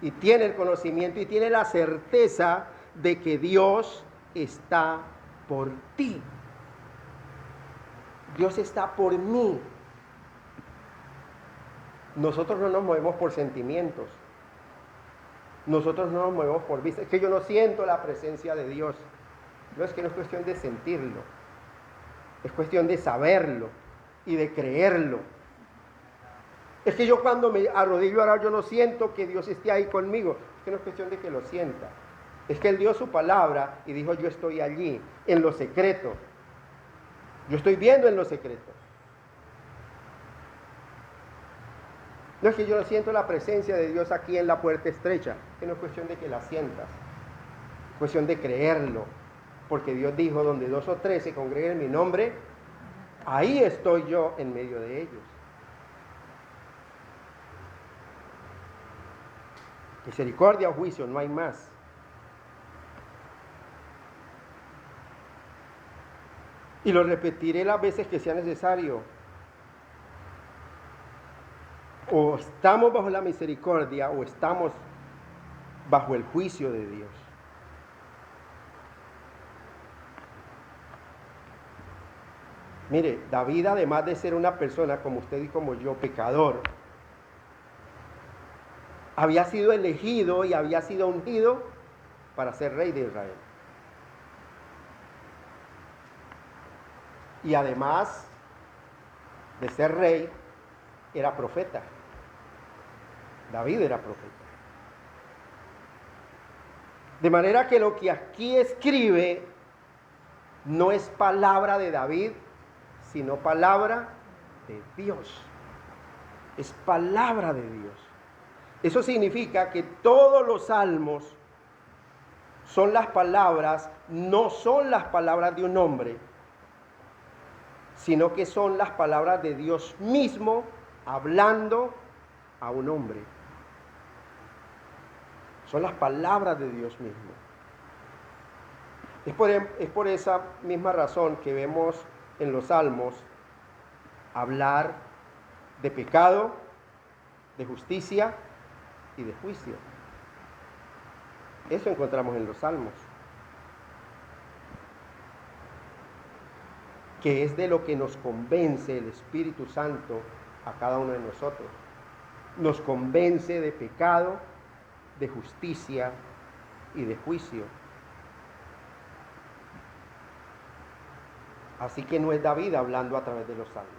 Y tiene el conocimiento y tiene la certeza de que Dios está por ti. Dios está por mí. Nosotros no nos movemos por sentimientos. Nosotros no nos movemos por vista. Es que yo no siento la presencia de Dios. No, es que no es cuestión de sentirlo. Es cuestión de saberlo y de creerlo. Es que yo cuando me arrodillo a orar, yo no siento que Dios esté ahí conmigo. Es que no es cuestión de que lo sienta. Es que Él dio su palabra y dijo, yo estoy allí, en lo secreto. Yo estoy viendo en lo secreto. No es que yo no siento la presencia de Dios aquí en la puerta estrecha. Es que no es cuestión de que la sientas. Es cuestión de creerlo. Porque Dios dijo, donde 2 o 3 se congreguen en mi nombre, ahí estoy yo en medio de ellos. Misericordia o juicio, no hay más. Y lo repetiré las veces que sea necesario. O estamos bajo la misericordia o estamos bajo el juicio de Dios. Mire, David, además de ser una persona como usted y como yo, pecador, había sido elegido y había sido ungido para ser rey de Israel. Y además de ser rey, era profeta. David era profeta. De manera que lo que aquí escribe no es palabra de David, sino palabra de Dios. Es palabra de Dios. Eso significa que todos los salmos son las palabras, no son las palabras de un hombre, sino que son las palabras de Dios mismo hablando a un hombre. Son las palabras de Dios mismo. Es por esa misma razón que vemos en los salmos hablar de pecado, de justicia y de juicio. Eso encontramos en los salmos, que es de lo que nos convence el Espíritu Santo a cada uno de nosotros. Nos convence de pecado, de justicia y de juicio. Así que no es David hablando a través de los salmos.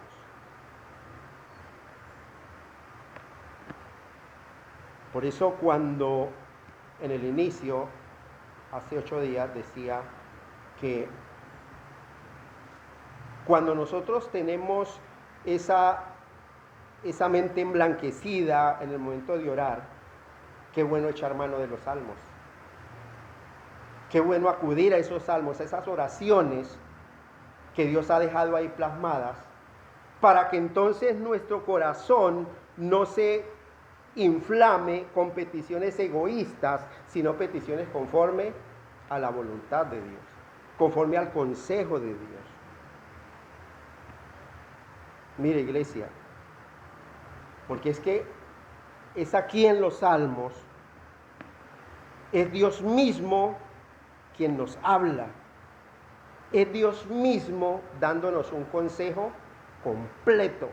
Por eso cuando en el inicio, hace 8 días, decía que cuando nosotros tenemos esa esa mente emblanquecida en el momento de orar, qué bueno echar mano de los salmos. Qué bueno acudir a esos salmos, a esas oraciones que Dios ha dejado ahí plasmadas, para que entonces nuestro corazón no se inflame con peticiones egoístas, sino peticiones conforme a la voluntad de Dios, conforme al consejo de Dios. Mire, iglesia, porque es que es aquí en los salmos, es Dios mismo quien nos habla, es Dios mismo dándonos un consejo completo.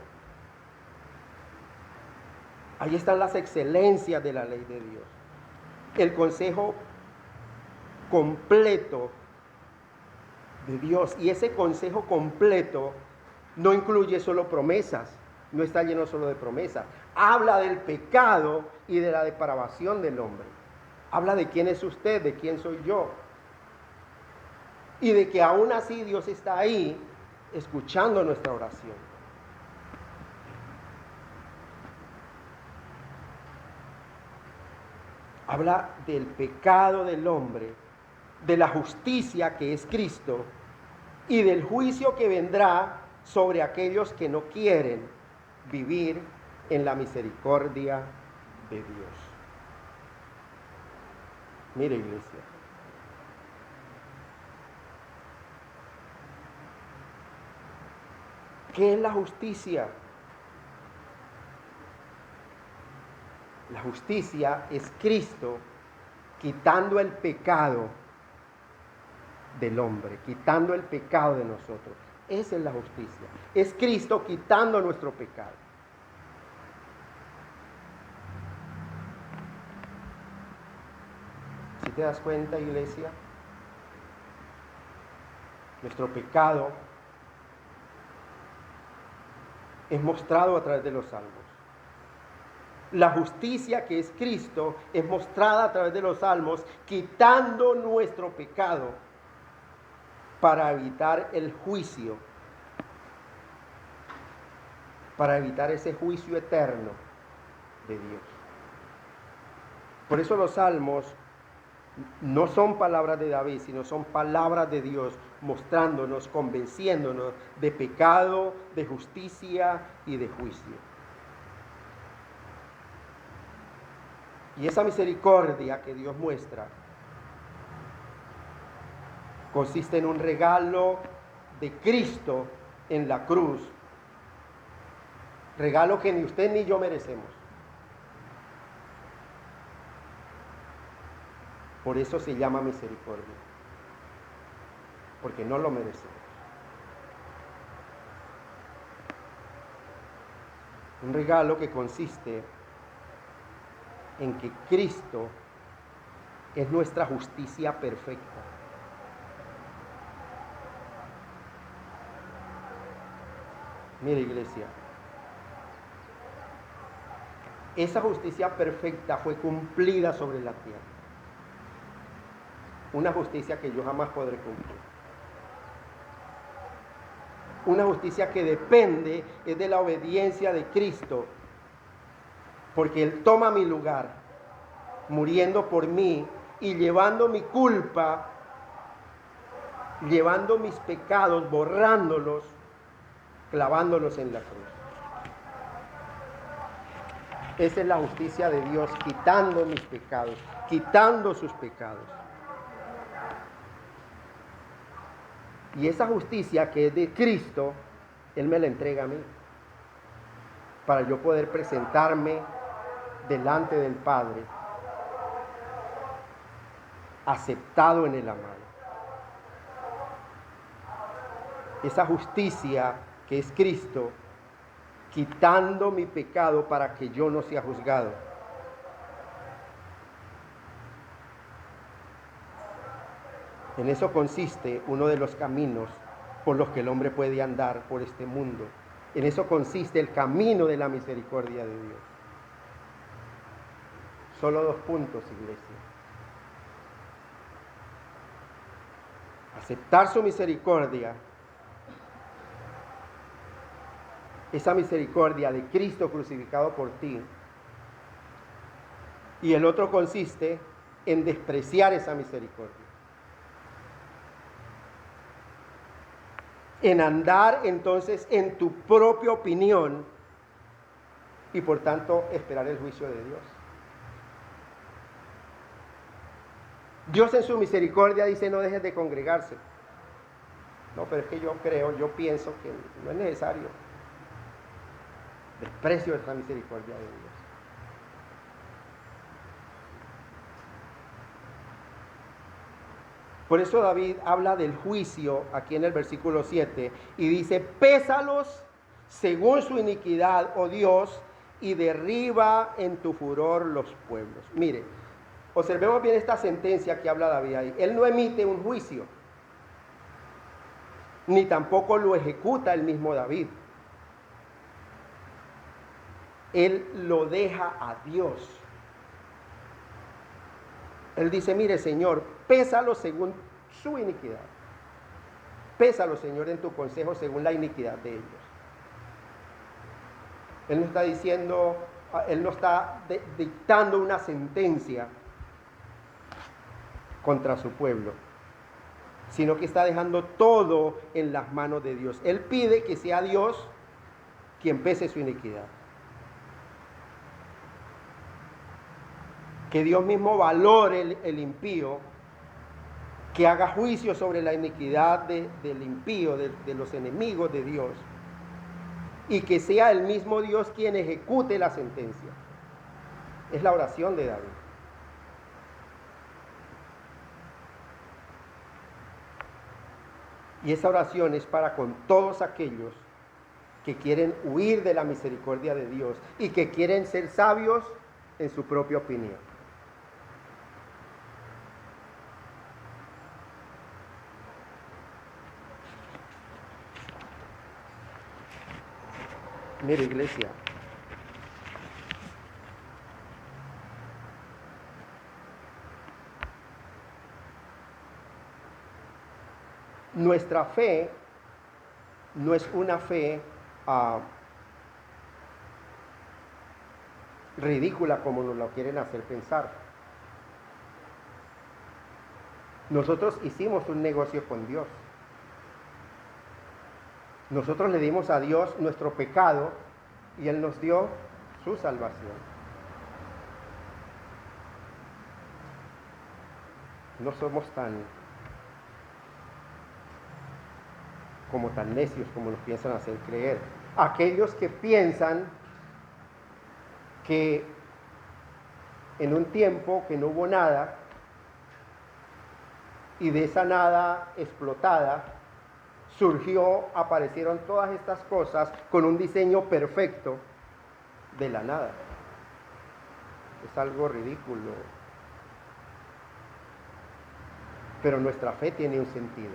Ahí están las excelencias de la ley de Dios. El consejo completo de Dios. Y ese consejo completo no incluye solo promesas, no está lleno solo de promesas. Habla del pecado y de la depravación del hombre. Habla de quién es usted, de quién soy yo. Y de que aún así Dios está ahí escuchando nuestra oración. Habla del pecado del hombre, de la justicia que es Cristo y del juicio que vendrá sobre aquellos que no quieren vivir en la misericordia de Dios. Mire, iglesia, ¿qué es la justicia? La justicia es Cristo quitando el pecado del hombre, quitando el pecado de nosotros. Esa es la justicia. Es Cristo quitando nuestro pecado. ¿Sí te das cuenta, iglesia? Nuestro pecado es mostrado a través de los salmos. La justicia que es Cristo es mostrada a través de los salmos, quitando nuestro pecado para evitar el juicio, para evitar ese juicio eterno de Dios. Por eso los salmos no son palabras de David, sino son palabras de Dios, mostrándonos, convenciéndonos de pecado, de justicia y de juicio. Y esa misericordia que Dios muestra consiste en un regalo de Cristo en la cruz, regalo que ni usted ni yo merecemos. Por eso se llama misericordia, porque no lo merecemos. Un regalo que consiste en que Cristo es nuestra justicia perfecta. Mire, iglesia, esa justicia perfecta fue cumplida sobre la tierra. Una justicia que yo jamás podré cumplir. Una justicia que depende es de la obediencia de Cristo, porque Él toma mi lugar, muriendo por mí y llevando mi culpa, llevando mis pecados, borrándolos, clavándolos en la cruz. Esa es la justicia de Dios, quitando mis pecados, quitando sus pecados. Y esa justicia que es de Cristo, Él me la entrega a mí, para yo poder presentarme delante del Padre, aceptado en el amado. Esa justicia que es Cristo, quitando mi pecado para que yo no sea juzgado. En eso consiste uno de los caminos por los que el hombre puede andar por este mundo. En eso consiste el camino de la misericordia de Dios. Solo 2 puntos, iglesia. Aceptar su misericordia esa misericordia de Cristo crucificado por ti. Y el otro consiste en despreciar esa misericordia. En andar entonces en tu propia opinión y por tanto esperar el juicio de Dios. Dios en su misericordia dice no dejes de congregarse. No, pero es que yo pienso que no es necesario. Desprecio esa misericordia de Dios. Por eso David habla del juicio aquí en el versículo 7 y dice, pésalos según su iniquidad, oh Dios, y derriba en tu furor los pueblos. Mire, observemos bien esta sentencia que habla David ahí. Él no emite un juicio, ni tampoco lo ejecuta el mismo David. Él lo deja a Dios. Él dice, mire Señor, pésalo según su iniquidad. Pésalo, Señor, en tu consejo según la iniquidad de ellos. Él no está diciendo, Él no está dictando una sentencia contra su pueblo, sino que está dejando todo en las manos de Dios. Él pide que sea Dios quien pese su iniquidad. Que Dios mismo valore el impío, que haga juicio sobre la iniquidad del impío, de los enemigos de Dios, y que sea el mismo Dios quien ejecute la sentencia. Es la oración de David. Y esa oración es para con todos aquellos que quieren huir de la misericordia de Dios y que quieren ser sabios en su propia opinión. Mira, iglesia, nuestra fe no es una fe ridícula como nos lo quieren hacer pensar. Nosotros hicimos un negocio con Dios. Nosotros le dimos a Dios nuestro pecado y Él nos dio su salvación. No somos tan necios como nos piensan hacer creer. Aquellos que piensan que en un tiempo que no hubo nada y de esa nada explotada aparecieron todas estas cosas con un diseño perfecto de la nada. Es algo ridículo. Pero nuestra fe tiene un sentido.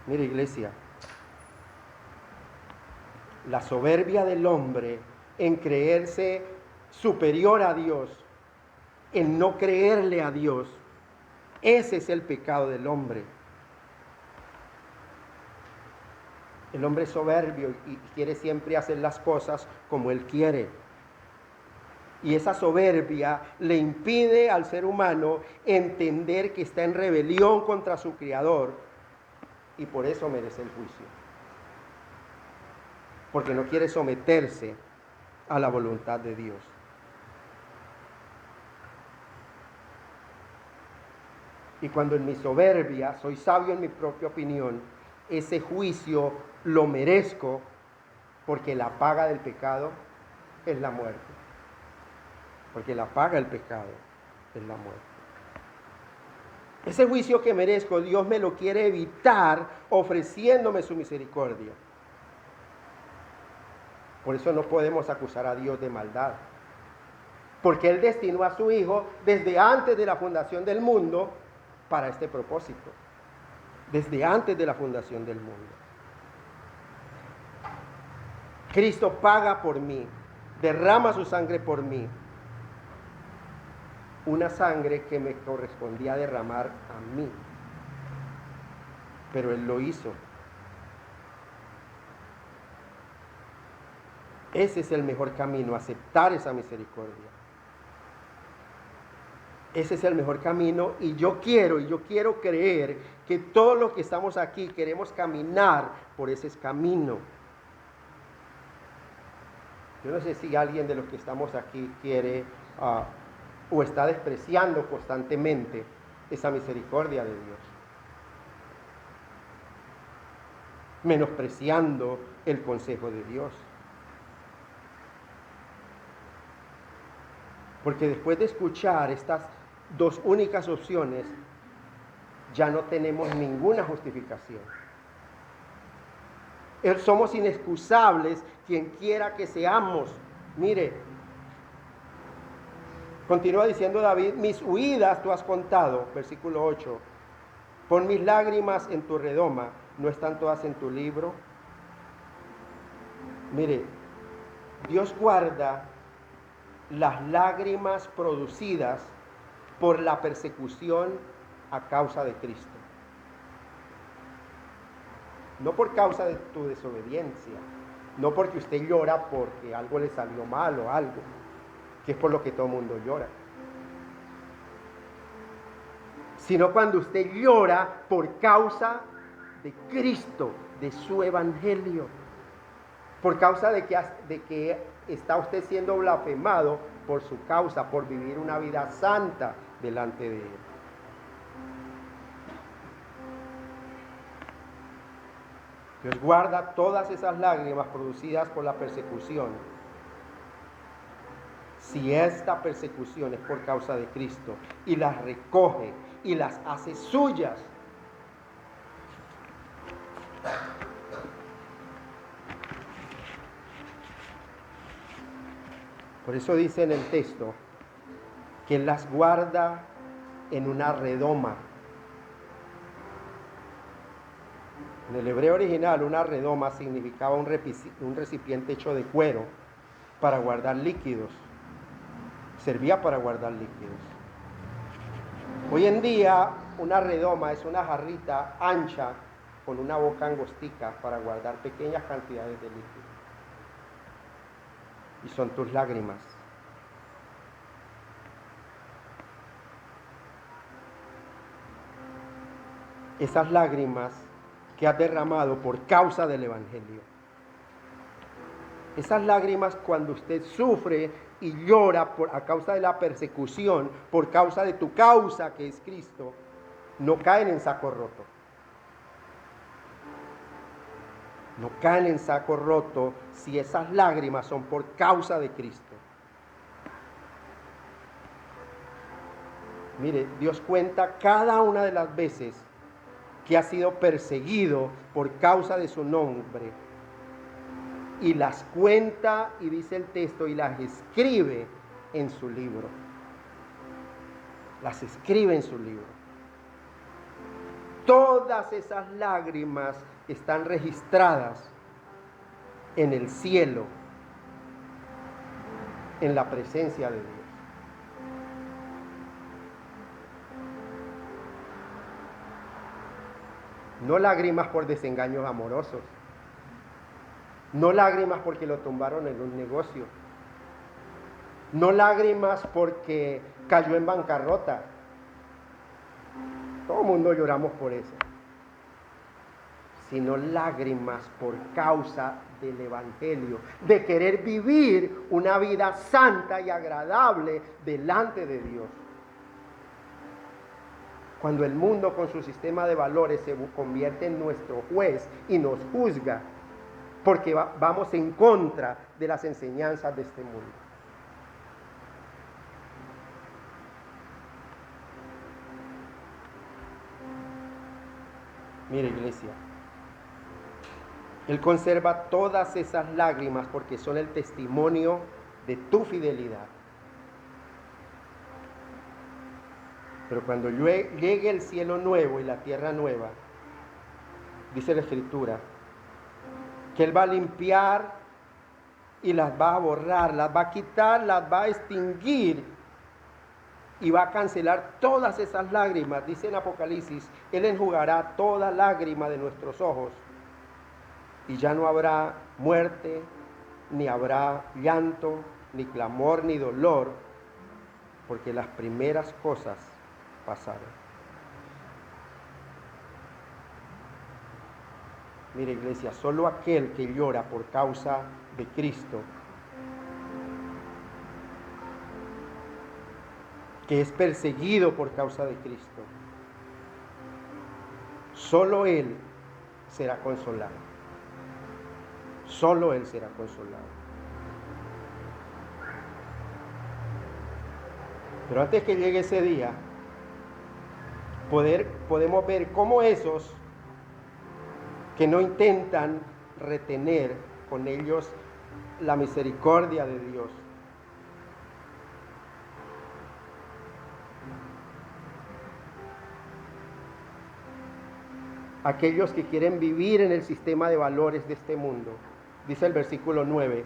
Mira, iglesia, la soberbia del hombre en creerse superior a Dios, en no creerle a Dios, ese es el pecado del hombre. El hombre es soberbio y quiere siempre hacer las cosas como él quiere. Y esa soberbia le impide al ser humano entender que está en rebelión contra su Creador y por eso merece el juicio. Porque no quiere someterse a la voluntad de Dios. Y cuando en mi soberbia soy sabio en mi propia opinión, ese juicio lo merezco porque la paga del pecado es la muerte. Porque la paga del pecado es la muerte. Ese juicio que merezco, Dios me lo quiere evitar ofreciéndome su misericordia. Por eso no podemos acusar a Dios de maldad. Porque Él destinó a su Hijo desde antes de la fundación del mundo para este propósito, desde antes de la fundación del mundo. Cristo paga por mí, derrama su sangre por mí, una sangre que me correspondía derramar a mí. pero Él lo hizo. Ese es el mejor camino, aceptar esa misericordia. Ese es el mejor camino y yo quiero creer que todos los que estamos aquí queremos caminar por ese camino. Yo no sé si alguien de los que estamos aquí quiere o está despreciando constantemente esa misericordia de Dios, menospreciando el consejo de Dios. Porque después de escuchar estas dos únicas opciones, ya no tenemos ninguna justificación. Somos inexcusables quien quiera que seamos. Mire, continúa diciendo David, mis huidas tú has contado, versículo 8. Pon mis lágrimas en tu redoma, ¿no están todas en tu libro? Mire, Dios guarda las lágrimas producidas por la persecución a causa de Cristo. No por causa de tu desobediencia, no porque usted llora porque algo le salió mal o algo, que es por lo que todo el mundo llora, sino cuando usted llora por causa de Cristo, de su evangelio, por causa de que está usted siendo blasfemado por su causa, por vivir una vida santa delante de Él. Dios guarda todas esas lágrimas producidas por la persecución, si esta persecución es por causa de Cristo, y las recoge y las hace suyas. Por eso dice en el texto que Él las guarda en una redoma. En el hebreo original, una redoma significaba un recipiente hecho de cuero para guardar líquidos. Servía para guardar líquidos. Hoy en día, una redoma es una jarrita ancha con una boca angostica para guardar pequeñas cantidades de líquidos. Y son tus lágrimas. Esas lágrimas que has derramado por causa del evangelio. Esas lágrimas cuando usted sufre y llora a causa de la persecución, por causa de tu causa que es Cristo, no caen en saco roto. No caen en saco roto si esas lágrimas son por causa de Cristo. Mire, Dios cuenta cada una de las veces que ha sido perseguido por causa de su nombre. Y las cuenta, y dice el texto, y las escribe en su libro. Las escribe en su libro. Todas esas lágrimas están registradas en el cielo, en la presencia de Dios. No lágrimas por desengaños amorosos, no lágrimas porque lo tumbaron en un negocio, no lágrimas porque cayó en bancarrota. Todo el mundo lloramos por eso. Sino lágrimas por causa del evangelio, de querer vivir una vida santa y agradable delante de Dios. Cuando el mundo con su sistema de valores se convierte en nuestro juez y nos juzga, porque vamos en contra de las enseñanzas de este mundo. Mire, iglesia, Él conserva todas esas lágrimas porque son el testimonio de tu fidelidad. Pero cuando llegue el cielo nuevo y la tierra nueva, dice la Escritura, que Él va a limpiar y las va a borrar, las va a quitar, las va a extinguir y va a cancelar todas esas lágrimas. Dice en Apocalipsis, Él enjugará toda lágrima de nuestros ojos y ya no habrá muerte, ni habrá llanto, ni clamor, ni dolor, porque las primeras cosas pasaron. Mire, iglesia, solo aquel que llora por causa de Cristo, que es perseguido por causa de Cristo, solo Él será consolado. Solo Él será consolado. Pero antes que llegue ese día, podemos ver cómo esos que no intentan retener con ellos la misericordia de Dios, aquellos que quieren vivir en el sistema de valores de este mundo, dice el versículo 9,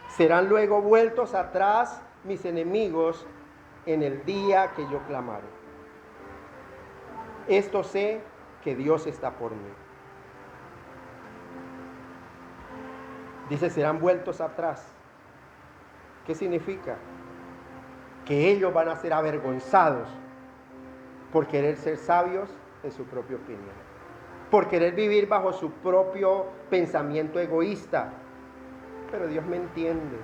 serán luego vueltos atrás mis enemigos en el día que yo clamare. Esto sé que Dios está por mí. Dice, serán vueltos atrás. ¿Qué significa? Que ellos van a ser avergonzados por querer ser sabios en su propia opinión, por querer vivir bajo su propio pensamiento egoísta. Pero Dios me entiende.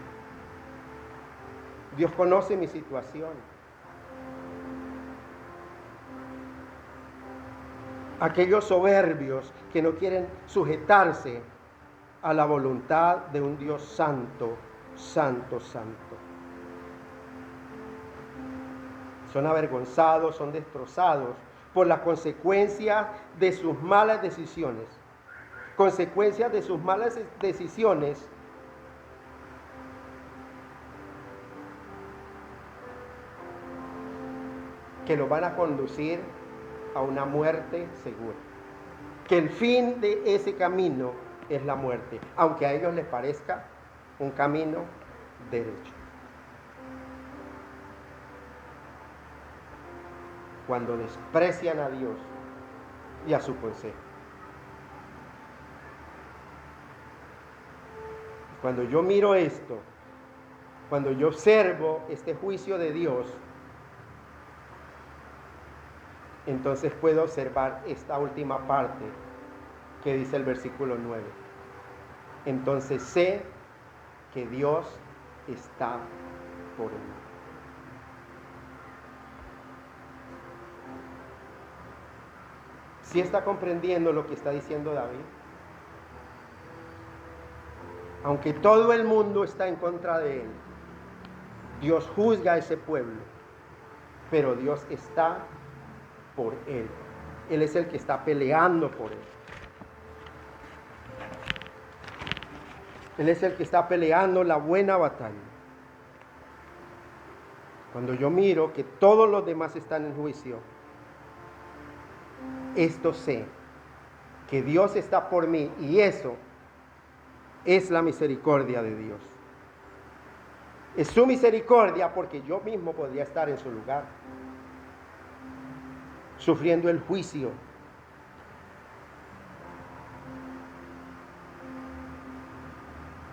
Dios conoce mi situación. Aquellos soberbios que no quieren sujetarse a la voluntad de un Dios santo, santo, santo. Son avergonzados, son destrozados por las consecuencias de sus malas decisiones. Consecuencias de sus malas decisiones que los van a conducir a una muerte segura. Que el fin de ese camino es la muerte, aunque a ellos les parezca un camino derecho. Cuando desprecian a Dios y a su consejo. Cuando yo miro esto, cuando yo observo este juicio de Dios, entonces puedo observar esta última parte que dice el versículo 9. Entonces sé que Dios está por mí. ¿Sí está comprendiendo lo que está diciendo David? Aunque todo el mundo está en contra de él, Dios juzga a ese pueblo, pero Dios está por él. Él es el que está peleando por él. Él es el que está peleando la buena batalla. Cuando yo miro que todos los demás están en juicio, esto sé, que Dios está por mí, y eso es la misericordia de Dios. Es su misericordia porque yo mismo podría estar en su lugar, sufriendo el juicio.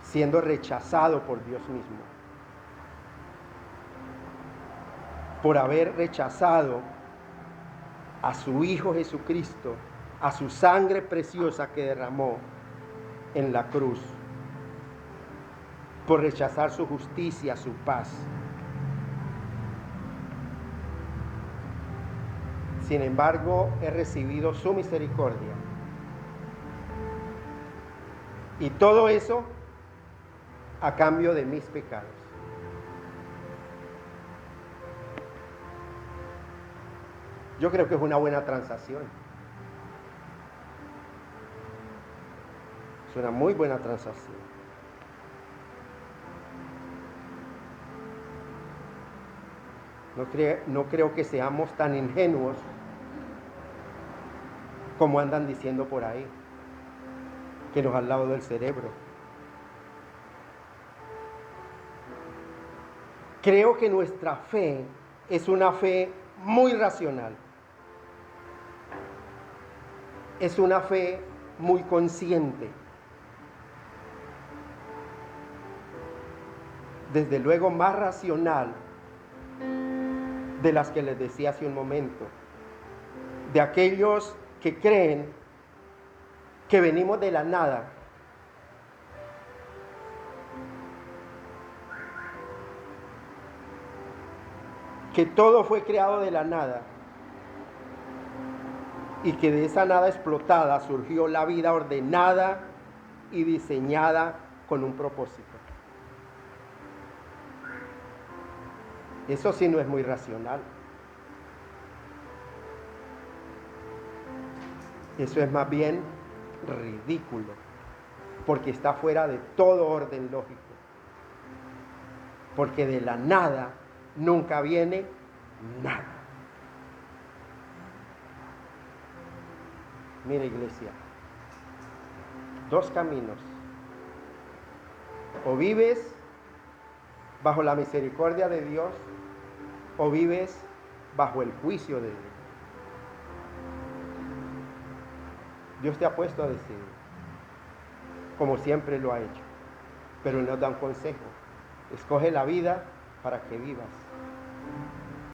Siendo rechazado por Dios mismo. Por haber rechazado a su Hijo Jesucristo, a su sangre preciosa que derramó en la cruz. Por rechazar su justicia, su paz. Sin embargo, he recibido su misericordia. Y todo eso a cambio de mis pecados. Yo creo que es una buena transacción. Es una muy buena transacción. No creo que seamos tan ingenuos como andan diciendo por ahí, que nos han lavado del cerebro. Creo que nuestra fe es una fe muy racional. Es una fe muy consciente. Desde luego más racional de las que les decía hace un momento. De aquellos que creen que venimos de la nada. Que todo fue creado de la nada. Y que de esa nada explotada surgió la vida ordenada y diseñada con un propósito. Eso sí no es muy racional. Eso es más bien ridículo, porque está fuera de todo orden lógico. Porque de la nada nunca viene nada. Mira, iglesia, dos caminos. O vives bajo la misericordia de Dios, o vives bajo el juicio de Dios. Dios te ha puesto a decidir, como siempre lo ha hecho, pero nos da un consejo: escoge la vida para que vivas.